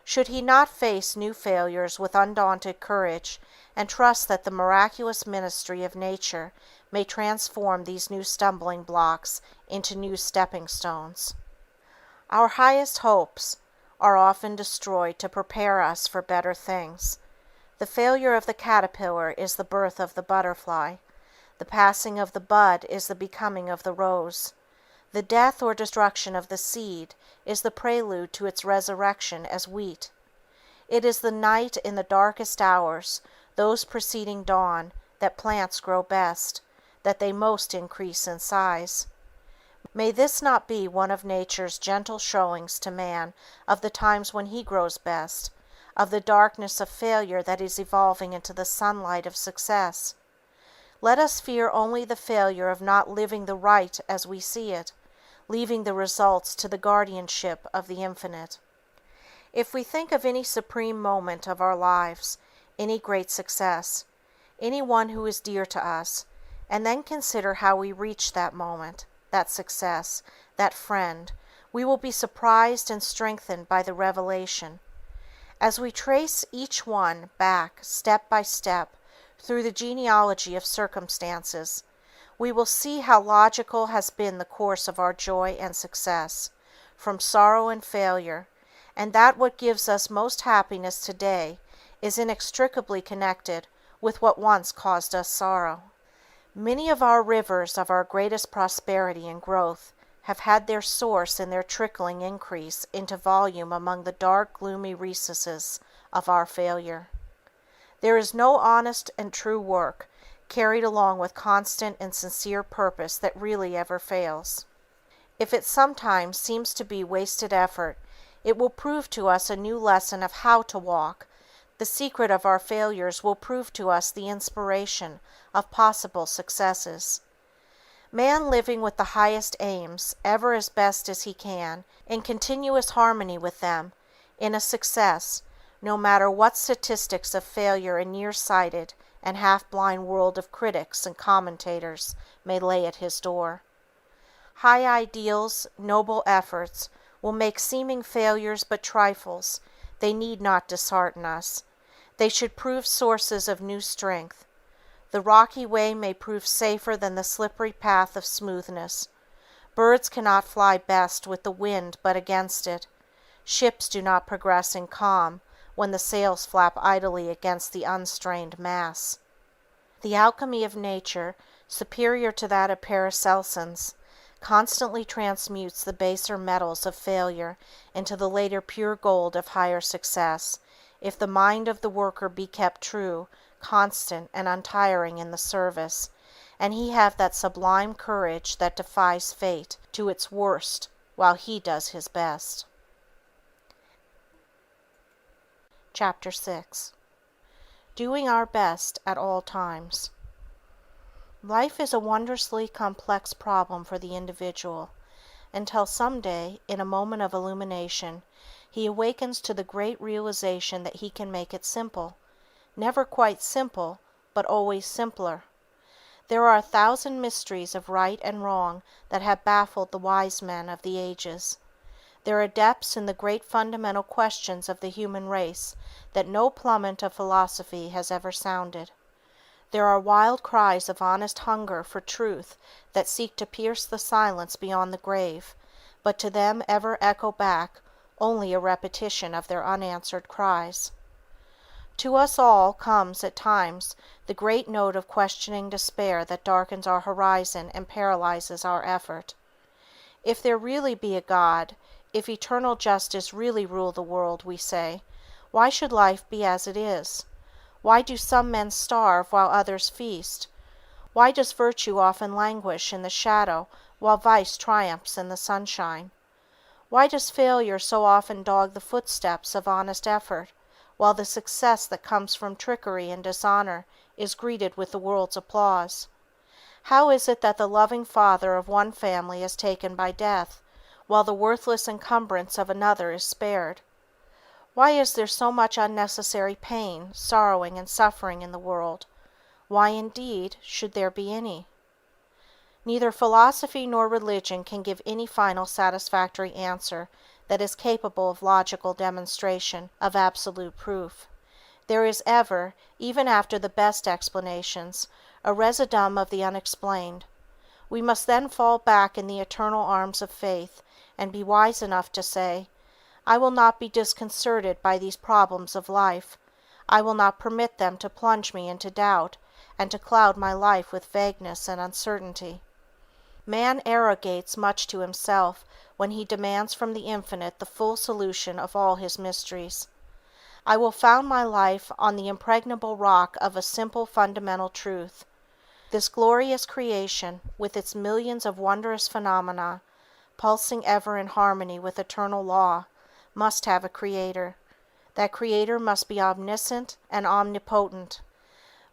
Speaker 1: should he not face new failures with undaunted courage and trust that the miraculous ministry of nature may transform these new stumbling blocks into new stepping stones? Our highest hopes are often destroyed to prepare us for better things. The failure of the caterpillar is the birth of the butterfly. The passing of the bud is the becoming of the rose. The death or destruction of the seed is the prelude to its resurrection as wheat. It is the night in the darkest hours, those preceding dawn, that plants grow best, that they most increase in size. May this not be one of nature's gentle showings to man of the times when he grows best, of the darkness of failure that is evolving into the sunlight of success. Let us fear only the failure of not living the right as we see it, leaving the results to the guardianship of the Infinite. If we think of any supreme moment of our lives, any great success, any one who is dear to us, and then consider how we reached that moment, that success, that friend, we will be surprised and strengthened by the revelation. As we trace each one back, step by step, through the genealogy of circumstances, we will see how logical has been the course of our joy and success, from sorrow and failure, and that what gives us most happiness today is inextricably connected with what once caused us sorrow. Many of our rivers of our greatest prosperity and growth have had their source in their trickling increase into volume among the dark, gloomy recesses of our failure. There is no honest and true work carried along with constant and sincere purpose that really ever fails. If it sometimes seems to be wasted effort, it will prove to us a new lesson of how to walk. The secret of our failures will prove to us the inspiration of possible successes. Man living with the highest aims, ever as best as he can, in continuous harmony with them, in a success, no matter what statistics of failure a near-sighted and half-blind world of critics and commentators may lay at his door. High ideals, noble efforts, will make seeming failures but trifles. They need not dishearten us. They should prove sources of new strength. The rocky way may prove safer than the slippery path of smoothness. Birds cannot fly best with the wind but against it. Ships do not progress in calm when the sails flap idly against the unstrained mass. The alchemy of nature, superior to that of Paracelsus, constantly transmutes the baser metals of failure into the later pure gold of higher success, if the mind of the worker be kept true, constant, and untiring in the service, and he have that sublime courage that defies fate to its worst while he does his best. Chapter 6. Doing Our Best at All Times. Life is a wondrously complex problem for the individual, until some day, in a moment of illumination, he awakens to the great realization that he can make it simple. Never quite simple, but always simpler. There are 1,000 mysteries of right and wrong that have baffled the wise men of the ages. There are depths in the great fundamental questions of the human race that no plummet of philosophy has ever sounded. There are wild cries of honest hunger for truth that seek to pierce the silence beyond the grave, but to them ever echo back only a repetition of their unanswered cries. To us all comes, at times, the great note of questioning despair that darkens our horizon and paralyzes our effort. If there really be a God, if eternal justice really rule the world, we say, why should life be as it is? Why do some men starve while others feast? Why does virtue often languish in the shadow while vice triumphs in the sunshine? Why does failure so often dog the footsteps of honest effort, while the success that comes from trickery and dishonor is greeted with the world's applause? How is it that the loving father of one family is taken by death, while the worthless encumbrance of another is spared? Why is there so much unnecessary pain, sorrowing, and suffering in the world? Why, indeed, should there be any? Neither philosophy nor religion can give any final satisfactory answer that is capable of logical demonstration, of absolute proof. There is ever, even after the best explanations, a residuum of the unexplained. We must then fall back in the eternal arms of faith, and be wise enough to say, I will not be disconcerted by these problems of life. I will not permit them to plunge me into doubt, and to cloud my life with vagueness and uncertainty. Man arrogates much to himself when he demands from the Infinite the full solution of all his mysteries. I will found my life on the impregnable rock of a simple fundamental truth. This glorious creation, with its millions of wondrous phenomena, pulsing ever in harmony with eternal law, must have a creator. That creator must be omniscient and omnipotent.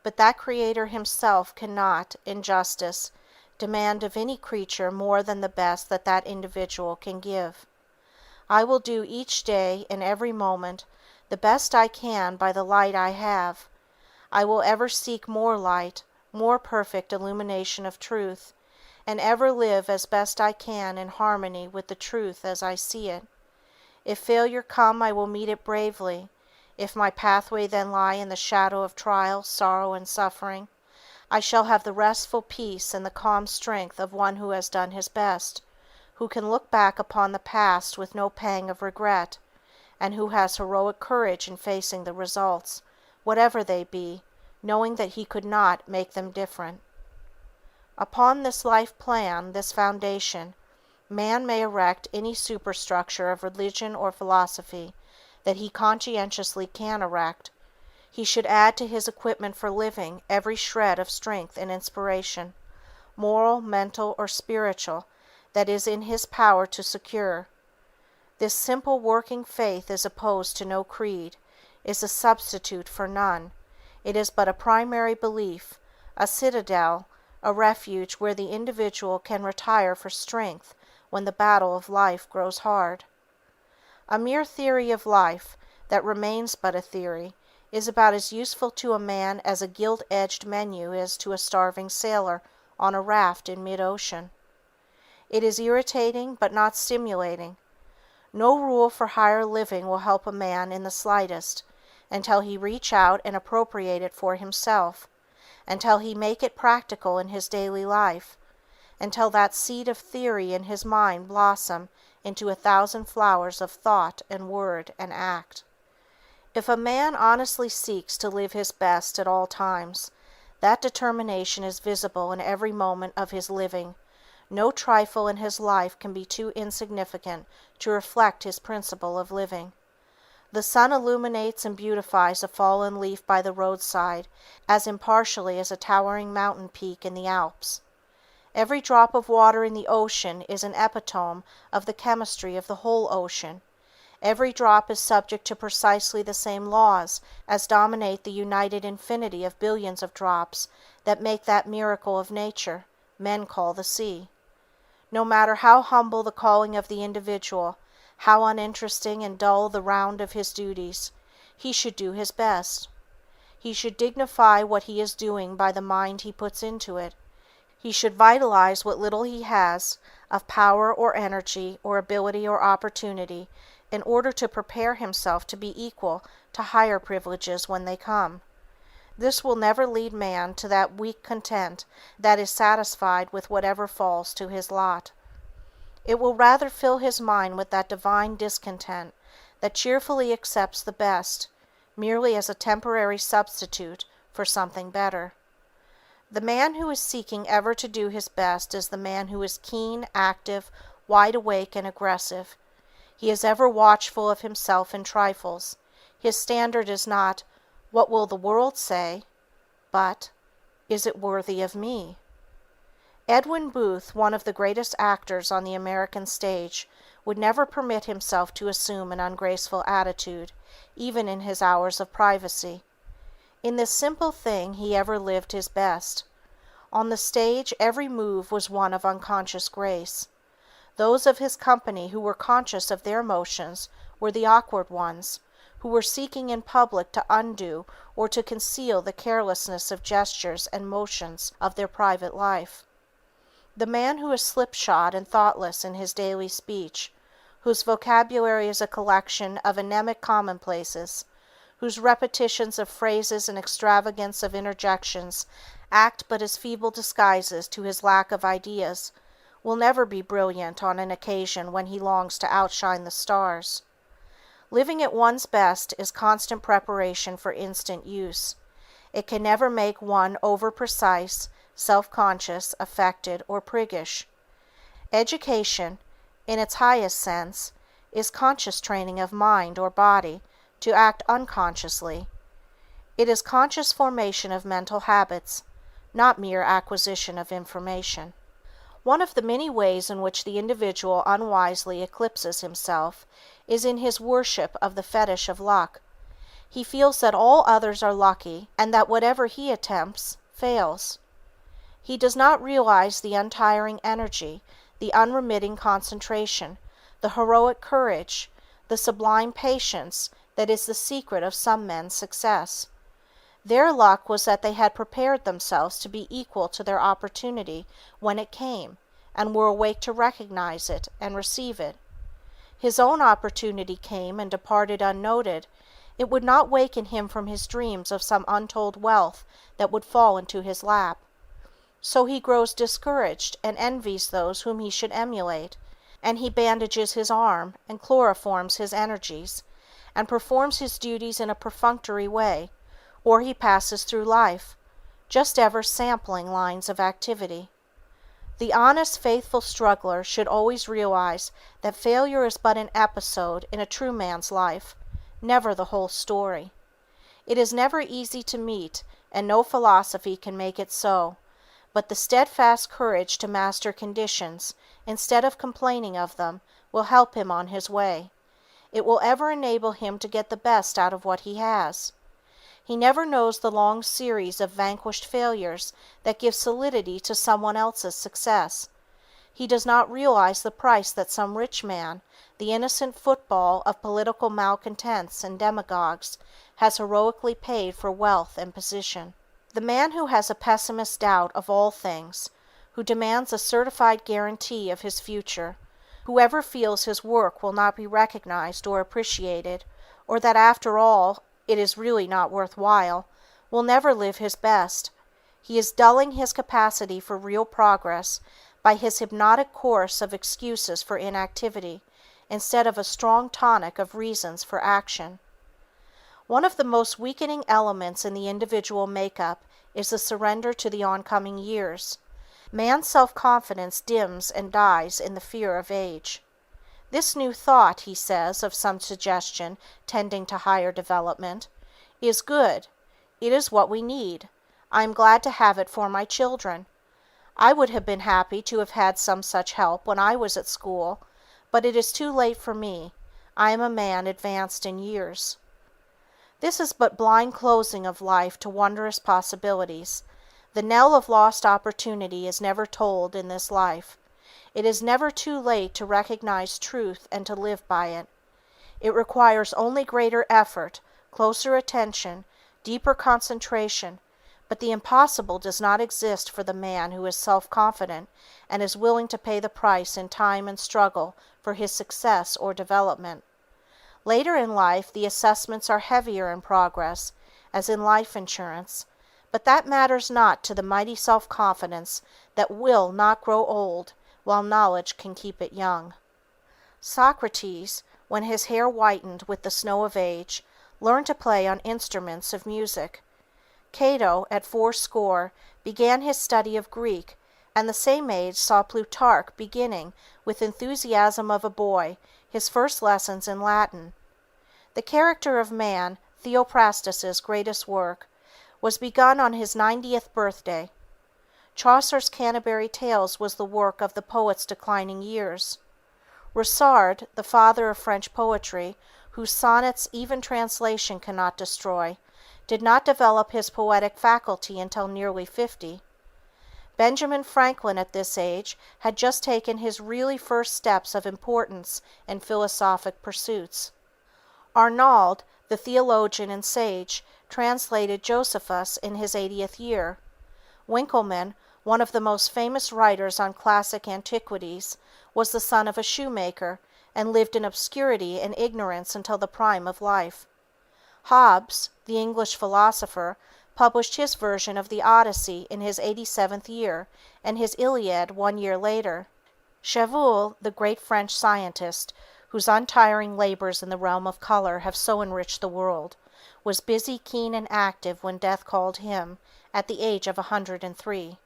Speaker 1: But that creator himself cannot, in justice, demand of any creature more than the best that that individual can give. I will do each day and every moment the best I can by the light I have. I will ever seek more light, more perfect illumination of truth, and ever live as best I can in harmony with the truth as I see it. If failure come, I will meet it bravely. If my pathway then lie in the shadow of trial, sorrow, and suffering, I shall have the restful peace and the calm strength of one who has done his best, who can look back upon the past with no pang of regret, and who has heroic courage in facing the results, whatever they be, knowing that he could not make them different. Upon this life plan, this foundation, man may erect any superstructure of religion or philosophy that he conscientiously can erect. He should add to his equipment for living every shred of strength and inspiration, moral, mental, or spiritual, that is in his power to secure. This simple working faith is opposed to no creed, is a substitute for none. It is but a primary belief, a citadel, a refuge where the individual can retire for strength when the battle of life grows hard. A mere theory of life, that remains but a theory, is about as useful to a man as a gilt-edged menu is to a starving sailor on a raft in mid-ocean. It is irritating but not stimulating. No rule for higher living will help a man in the slightest until he reach out and appropriate it for himself, until he make it practical in his daily life, until that seed of theory in his mind blossom into 1,000 flowers of thought and word and act. If a man honestly seeks to live his best at all times, that determination is visible in every moment of his living. No trifle in his life can be too insignificant to reflect his principle of living. The sun illuminates and beautifies a fallen leaf by the roadside as impartially as a towering mountain peak in the Alps. Every drop of water in the ocean is an epitome of the chemistry of the whole ocean. Every drop is subject to precisely the same laws as dominate the united infinity of billions of drops that make that miracle of nature men call the sea. No matter how humble the calling of the individual, how uninteresting and dull the round of his duties, he should do his best. He should dignify what he is doing by the mind he puts into it. He should vitalize what little he has of power or energy or ability or opportunity in order to prepare himself to be equal to higher privileges when they come. This will never lead man to that weak content that is satisfied with whatever falls to his lot. It will rather fill his mind with that divine discontent that cheerfully accepts the best, merely as a temporary substitute for something better. The man who is seeking ever to do his best is the man who is keen, active, wide awake, and aggressive. He is ever watchful of himself in trifles. His standard is not, "What will the world say?" but, "Is it worthy of me?" Edwin Booth, one of the greatest actors on the American stage, would never permit himself to assume an ungraceful attitude, even in his hours of privacy. In this simple thing he ever lived his best. On the stage every move was one of unconscious grace. Those of his company who were conscious of their motions were the awkward ones, who were seeking in public to undo or to conceal the carelessness of gestures and motions of their private life. The man who is slipshod and thoughtless in his daily speech, whose vocabulary is a collection of anemic commonplaces, whose repetitions of phrases and extravagance of interjections act but as feeble disguises to his lack of ideas, will never be brilliant on an occasion when he longs to outshine the stars. Living at one's best is constant preparation for instant use. It can never make one over-precise, self-conscious, affected, or priggish. Education, in its highest sense, is conscious training of mind or body to act unconsciously. It is conscious formation of mental habits, not mere acquisition of information. One of the many ways in which the individual unwisely eclipses himself is in his worship of the fetish of luck. He feels that all others are lucky and that whatever he attempts fails. He does not realize the untiring energy, the unremitting concentration, the heroic courage, the sublime patience that is the secret of some men's success. Their luck was that they had prepared themselves to be equal to their opportunity when it came, and were awake to recognize it and receive it. His own opportunity came and departed unnoted. It would not waken him from his dreams of some untold wealth that would fall into his lap. So he grows discouraged and envies those whom he should emulate, and he bandages his arm and chloroforms his energies, and performs his duties in a perfunctory way, or he passes through life, just ever sampling lines of activity. The honest, faithful struggler should always realize that failure is but an episode in a true man's life, never the whole story. It is never easy to meet, and no philosophy can make it so, but the steadfast courage to master conditions, instead of complaining of them, will help him on his way. It will ever enable him to get the best out of what he has. He never knows the long series of vanquished failures that give solidity to someone else's success. He does not realize the price that some rich man, the innocent football of political malcontents and demagogues, has heroically paid for wealth and position. The man who has a pessimist's doubt of all things, who demands a certified guarantee of his future, whoever feels his work will not be recognized or appreciated, or that after all it is really not worth while, will never live his best. He is dulling his capacity for real progress by his hypnotic course of excuses for inactivity, instead of a strong tonic of reasons for action. One of the most weakening elements in the individual makeup is the surrender to the oncoming years. Man's self-confidence dims and dies in the fear of age. This new thought, he says of some suggestion tending to higher development, is good. It is what we need. I am glad to have it for my children. I would have been happy to have had some such help when I was at school, but it is too late for me. I am a man advanced in years. This is but blind closing of life to wondrous possibilities. The knell of lost opportunity is never tolled in this life. It is never too late to recognize truth and to live by it. It requires only greater effort, closer attention, deeper concentration, but the impossible does not exist for the man who is self-confident and is willing to pay the price in time and struggle for his success or development. Later in life the assessments are heavier in progress, as in life insurance, but that matters not to the mighty self-confidence that will not grow old while knowledge can keep it young. Socrates, when his hair whitened with the snow of age, learned to play on instruments of music. Cato, at 80, began his study of Greek, and the same age saw Plutarch beginning, with enthusiasm of a boy, his first lessons in Latin. The Character of Man, Theophrastus's greatest work, was begun on his 90th birthday. Chaucer's Canterbury Tales was the work of the poet's declining years. Ronsard, the father of French poetry, whose sonnets even translation cannot destroy, did not develop his poetic faculty until nearly 50. Benjamin Franklin at this age had just taken his really first steps of importance in philosophic pursuits. Arnauld, the theologian and sage, translated Josephus in his 80th year. Winckelmann, one of the most famous writers on classic antiquities, was the son of a shoemaker, and lived in obscurity and ignorance until the prime of life. Hobbes, the English philosopher, published his version of the Odyssey in his 87th year, and his Iliad 1 year later. Chevreul, the great French scientist, whose untiring labors in the realm of color have so enriched the world, was busy, keen, and active when death called him, at the age of 103.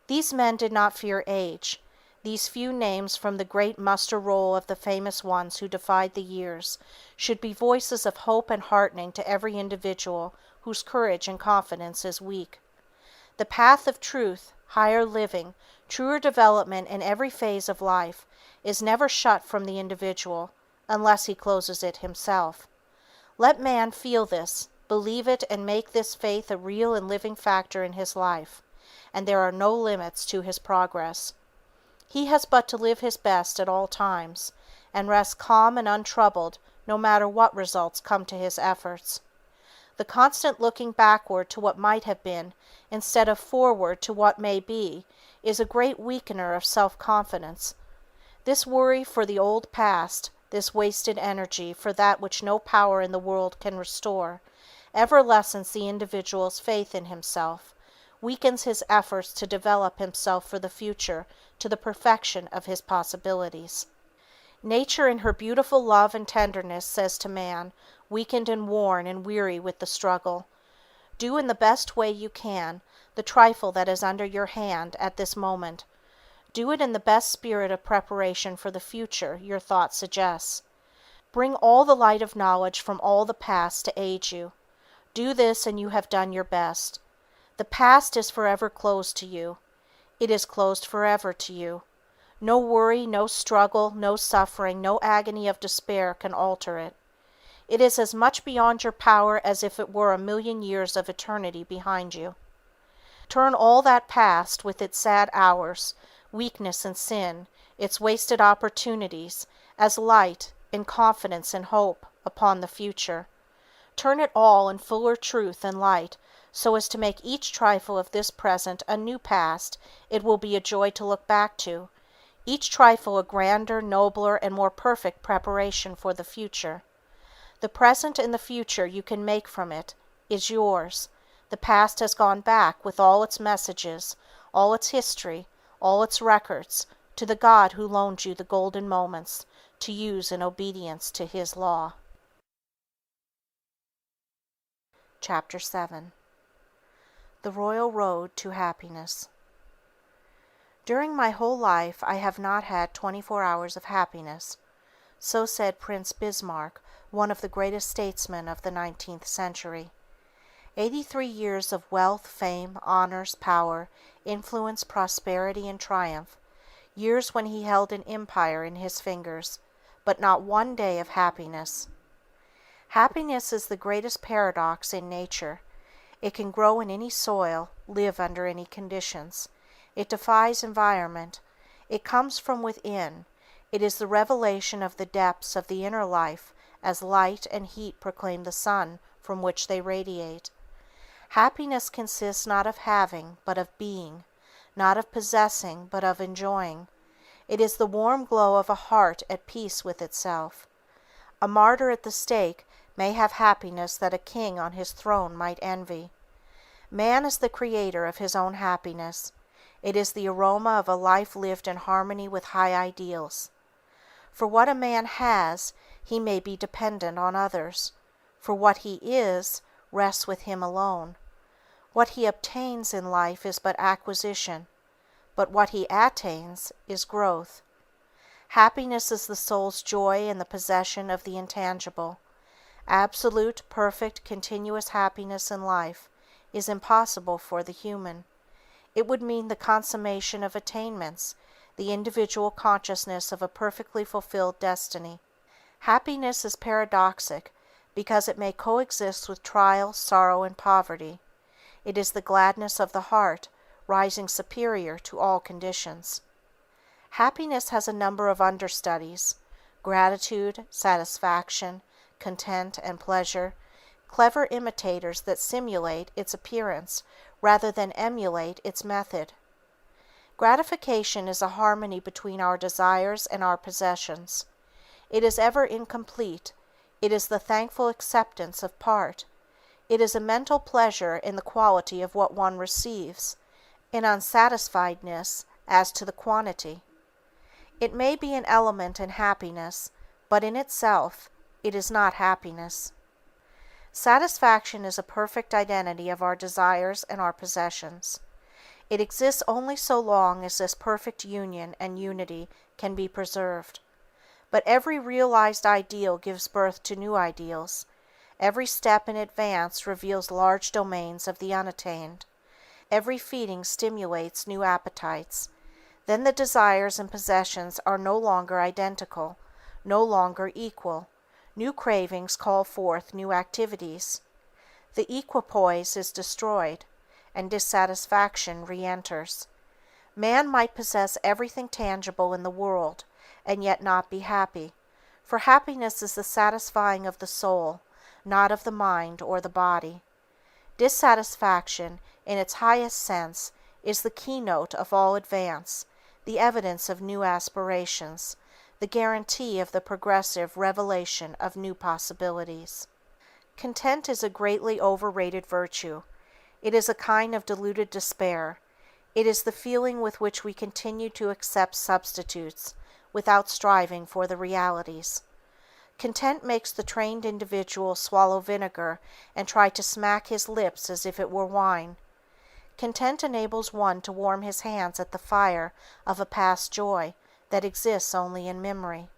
Speaker 1: These men did not fear age. These few names from the great muster roll of the famous ones who defied the years should be voices of hope and heartening to every individual whose courage and confidence is weak. The path of truth, higher living, truer development in every phase of life is never shut from the individual, unless he closes it himself. Let man feel this, believe it, and make this faith a real and living factor in his life, and there are no limits to his progress. He has but to live his best at all times, and rest calm and untroubled no matter what results come to his efforts. The constant looking backward to what might have been, instead of forward to what may be, is a great weakener of self-confidence. This worry for the old past, this wasted energy for that which no power in the world can restore, ever lessens the individual's faith in himself, weakens his efforts to develop himself for the future to the perfection of his possibilities. Nature in her beautiful love and tenderness says to man, weakened and worn and weary with the struggle, do in the best way you can the trifle that is under your hand at this moment. Do it in the best spirit of preparation for the future your thought suggests. Bring all the light of knowledge from all the past to aid you. Do this and you have done your best. The past is forever closed to you. It is closed forever to you. No worry, no struggle, no suffering, no agony of despair can alter it. It is as much beyond your power as if it were 1,000,000 years of eternity behind you. Turn all that past, with its sad hours, weakness and sin, its wasted opportunities, as light, in confidence and hope, upon the future. Turn it all in fuller truth and light, so as to make each trifle of this present a new past it will be a joy to look back to, each trifle a grander, nobler, and more perfect preparation for the future. The present and the future you can make from it is yours. The past has gone back with all its messages, all its history, all its records, to the God who loaned you the golden moments to use in obedience to His law. Chapter 7. The Royal Road to Happiness. During my whole life I have not had 24 hours of happiness. So said Prince Bismarck, one of the greatest statesmen of the 19th century. 83 years of wealth, fame, honors, power, influence, prosperity, and triumph, years when he held an empire in his fingers, but not one day of happiness. Happiness is the greatest paradox in nature. It can grow in any soil, live under any conditions. It defies environment. It comes from within. It is the revelation of the depths of the inner life, as light and heat proclaim the sun from which they radiate. Happiness consists not of having, but of being; not of possessing, but of enjoying. It is the warm glow of a heart at peace with itself. A martyr at the stake may have happiness that a king on his throne might envy. Man is the creator of his own happiness. It is the aroma of a life lived in harmony with high ideals. For what a man has, he may be dependent on others. For what he is, rests with him alone. What he obtains in life is but acquisition, but what he attains is growth. Happiness is the soul's joy in the possession of the intangible. Absolute, perfect, continuous happiness in life is impossible for the human. It would mean the consummation of attainments, the individual consciousness of a perfectly fulfilled destiny. Happiness is paradoxic because it may coexist with trial, sorrow, and poverty. It is the gladness of the heart, rising superior to all conditions. Happiness has a number of understudies: gratitude, satisfaction, content, and pleasure, clever imitators that simulate its appearance rather than emulate its method. Gratification is a harmony between our desires and our possessions. It is ever incomplete. It is the thankful acceptance of part. It is a mental pleasure in the quality of what one receives, an unsatisfiedness as to the quantity. It may be an element in happiness, but in itself it is not happiness. Satisfaction is a perfect identity of our desires and our possessions. It exists only so long as this perfect union and unity can be preserved. But every realized ideal gives birth to new ideals. Every step in advance reveals large domains of the unattained. Every feeding stimulates new appetites. Then the desires and possessions are no longer identical, no longer equal. New cravings call forth new activities. The equipoise is destroyed, and dissatisfaction re-enters. Man might possess everything tangible in the world, and yet not be happy, for happiness is the satisfying of the soul, not of the mind or the body. Dissatisfaction, in its highest sense, is the keynote of all advance, the evidence of new aspirations, the guarantee of the progressive revelation of new possibilities. Content is a greatly overrated virtue. It is a kind of diluted despair. It is the feeling with which we continue to accept substitutes, without striving for the realities. Content makes the trained individual swallow vinegar and try to smack his lips as if it were wine. Content enables one to warm his hands at the fire of a past joy that exists only in memory.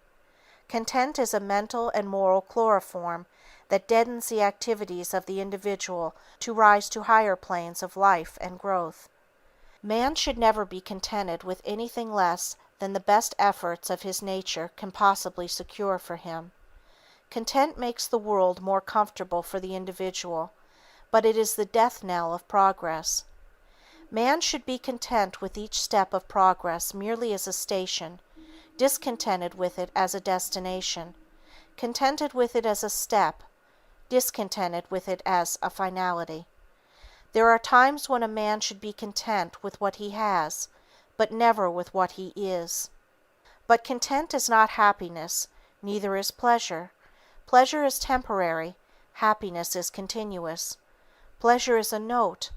Speaker 1: Content is a mental and moral chloroform that deadens the activities of the individual to rise to higher planes of life and growth. Man should never be contented with anything less than the best efforts of his nature can possibly secure for him. Content makes the world more comfortable for the individual, but it is the death knell of progress. Man should be content with each step of progress merely as a station, discontented with it as a destination, contented with it as a step, discontented with it as a finality. There are times when a man should be content with what he has, but never with what he is. But content is not happiness, neither is pleasure. Pleasure is temporary, happiness is continuous. Pleasure is a note,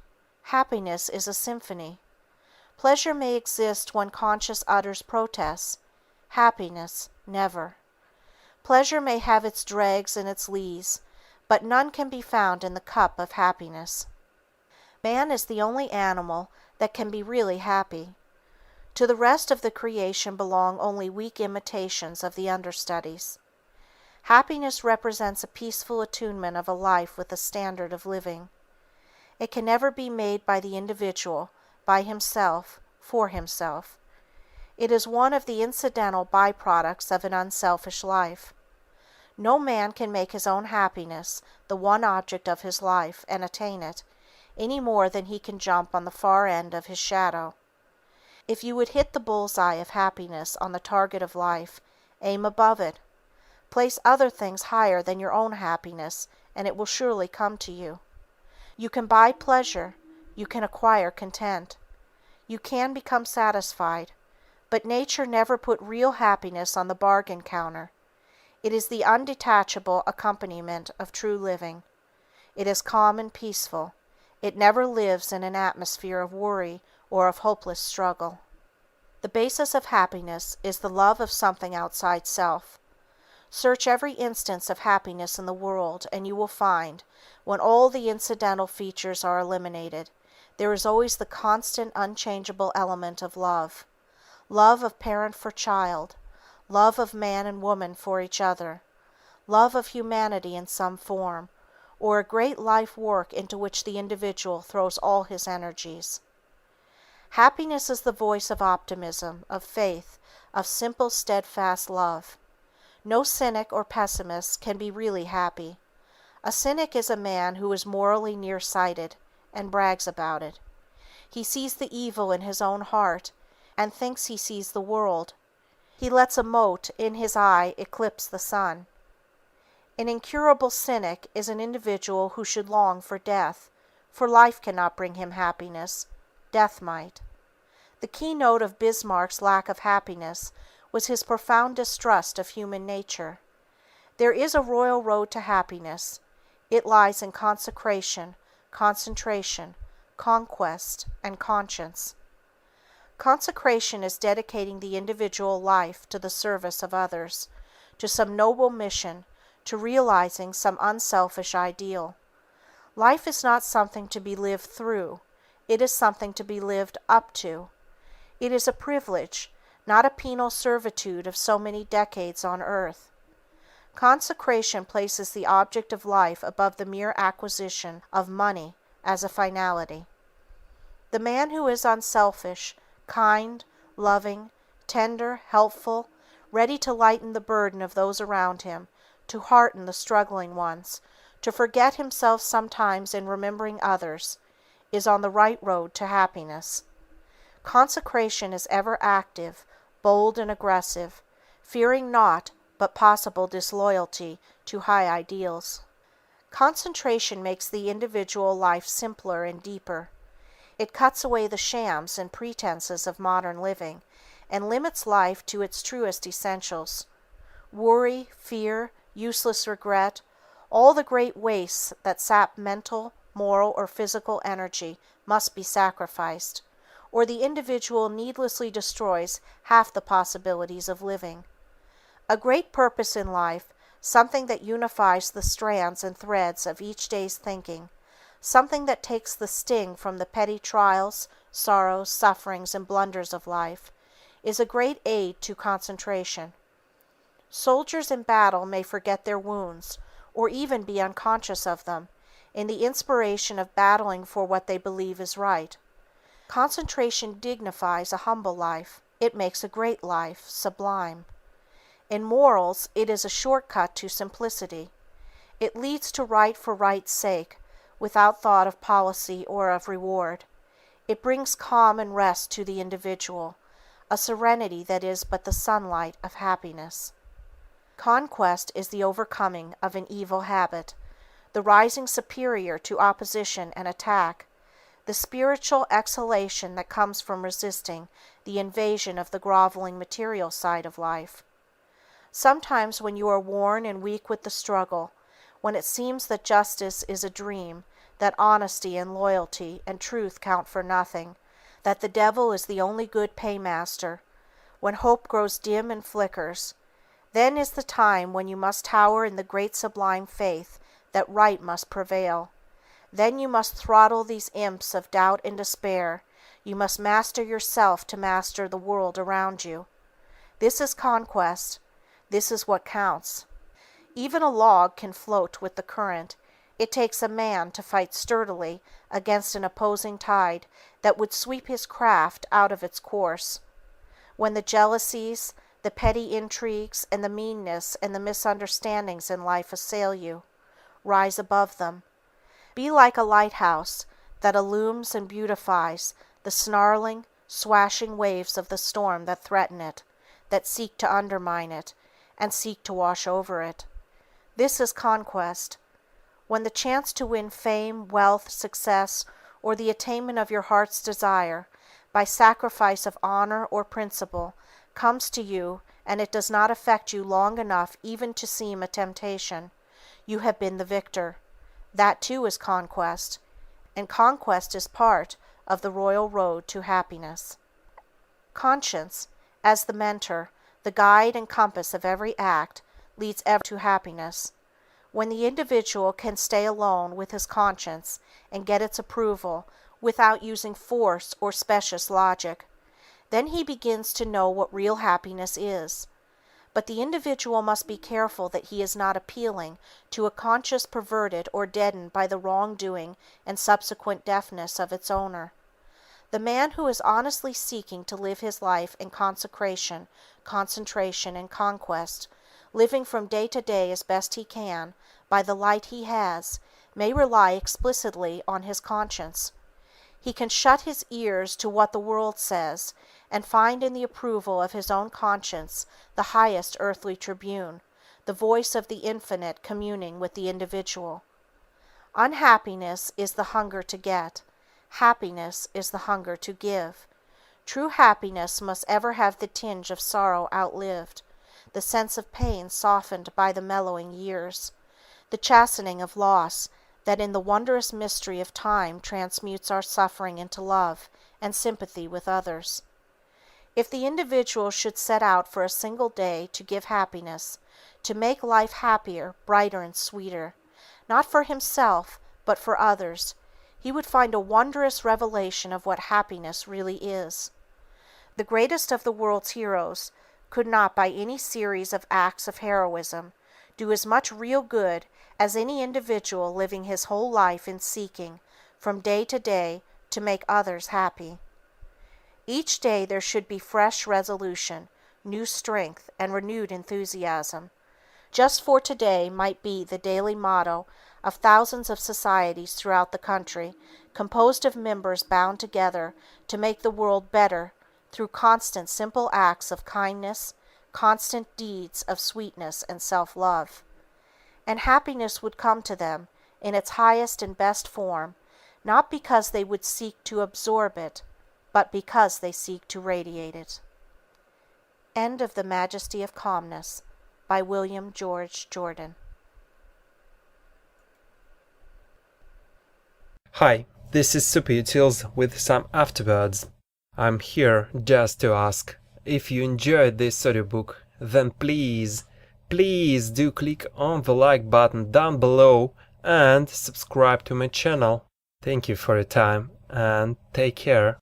Speaker 1: happiness is a symphony. Pleasure may exist when conscience utters protests, happiness never. Pleasure may have its dregs and its lees, but none can be found in the cup of happiness. Man is the only animal that can be really happy. To the rest of the creation belong only weak imitations of the understudies. Happiness represents a peaceful attunement of a life with a standard of living. It can never be made by the individual, by himself, for himself. It is one of the incidental byproducts of an unselfish life. No man can make his own happiness the one object of his life and attain it, any more than he can jump on the far end of his shadow. If you would hit the bull's-eye of happiness on the target of life, aim above it. Place other things higher than your own happiness, and it will surely come to you. You can buy pleasure, you can acquire content. You can become satisfied, but nature never put real happiness on the bargain counter. It is the undetachable accompaniment of true living. It is calm and peaceful. It never lives in an atmosphere of worry or of hopeless struggle. The basis of happiness is the love of something outside self. Search every instance of happiness in the world, and you will find, when all the incidental features are eliminated, there is always the constant, unchangeable element of love. Love of parent for child, love of man and woman for each other, love of humanity in some form, or a great life work into which the individual throws all his energies. Happiness is the voice of optimism, of faith, of simple, steadfast love. No cynic or pessimist can be really happy. A cynic is a man who is morally nearsighted and brags about it. He sees the evil in his own heart and thinks he sees the world. He lets a mote in his eye eclipse the sun. An incurable cynic is an individual who should long for death, for life cannot bring him happiness, death might. The keynote of Bismarck's lack of happiness was his profound distrust of human nature. There is a royal road to happiness. It lies in consecration, concentration, conquest, and conscience. Consecration is dedicating the individual life to the service of others, to some noble mission, to realizing some unselfish ideal. Life is not something to be lived through, it is something to be lived up to. It is a privilege, not a penal servitude of so many decades on earth. Consecration places the object of life above the mere acquisition of money as a finality. The man who is unselfish, kind, loving, tender, helpful, ready to lighten the burden of those around him, to hearten the struggling ones, to forget himself sometimes in remembering others, is on the right road to happiness. Consecration is ever active, bold and aggressive, fearing naught but possible disloyalty to high ideals. Concentration makes the individual life simpler and deeper. It cuts away the shams and pretenses of modern living, and limits life to its truest essentials. Worry, fear, useless regret, all the great wastes that sap mental, moral, or physical energy must be sacrificed, or the individual needlessly destroys half the possibilities of living. A great purpose in life, something that unifies the strands and threads of each day's thinking, something that takes the sting from the petty trials, sorrows, sufferings, and blunders of life, is a great aid to concentration. Soldiers in battle may forget their wounds, or even be unconscious of them, in the inspiration of battling for what they believe is right. Concentration dignifies a humble life. It makes a great life sublime. In morals, it is a shortcut to simplicity. It leads to right for right's sake, without thought of policy or of reward. It brings calm and rest to the individual, a serenity that is but the sunlight of happiness. Conquest is the overcoming of an evil habit, the rising superior to opposition and attack, the spiritual exhalation that comes from resisting the invasion of the groveling material side of life. Sometimes when you are worn and weak with the struggle, when it seems that justice is a dream, that honesty and loyalty and truth count for nothing, that the devil is the only good paymaster, when hope grows dim and flickers, then is the time when you must tower in the great sublime faith that right must prevail. Then you must throttle these imps of doubt and despair. You must master yourself to master the world around you. This is conquest. This is what counts. Even a log can float with the current. It takes a man to fight sturdily against an opposing tide that would sweep his craft out of its course. When the jealousies, the petty intrigues, and the meanness and the misunderstandings in life assail you, rise above them. Be like a lighthouse that illumines and beautifies the snarling, swashing waves of the storm that threaten it, that seek to undermine it, and seek to wash over it. This is conquest. When the chance to win fame, wealth, success, or the attainment of your heart's desire, by sacrifice of honor or principle, comes to you, and it does not affect you long enough even to seem a temptation, you have been the victor. That too is conquest, and conquest is part of the royal road to happiness. Conscience, as the mentor, the guide and compass of every act, leads ever to happiness. When the individual can stay alone with his conscience and get its approval without using force or specious logic, then he begins to know what real happiness is. But the individual must be careful that he is not appealing to a conscience perverted or deadened by the wrongdoing and subsequent deafness of its owner. The man who is honestly seeking to live his life in consecration, concentration, and conquest, living from day to day as best he can, by the light he has, may rely explicitly on his conscience. He can shut his ears to what the world says, and find in the approval of his own conscience the highest earthly tribune, the voice of the infinite communing with the individual. Unhappiness is the hunger to get. Happiness is the hunger to give. True happiness must ever have the tinge of sorrow outlived, the sense of pain softened by the mellowing years, the chastening of loss that in the wondrous mystery of time transmutes our suffering into love and sympathy with others. If the individual should set out for a single day to give happiness, to make life happier, brighter, and sweeter, not for himself, but for others, he would find a wondrous revelation of what happiness really is. The greatest of the world's heroes could not by any series of acts of heroism do as much real good as any individual living his whole life in seeking, from day to day, to make others happy. Each day there should be fresh resolution, new strength, and renewed enthusiasm. Just for today might be the daily motto of thousands of societies throughout the country, composed of members bound together to make the world better through constant simple acts of kindness, constant deeds of sweetness and self-love. And happiness would come to them in its highest and best form, not because they would seek to absorb it, but because they seek to radiate it. End of The Majesty of Calmness by William George Jordan.
Speaker 2: Hi, this is Super Utils with some afterbirds. I'm here just to ask, if you enjoyed this audiobook, then please do click on the like button down below and subscribe to my channel. Thank you for your time and take care.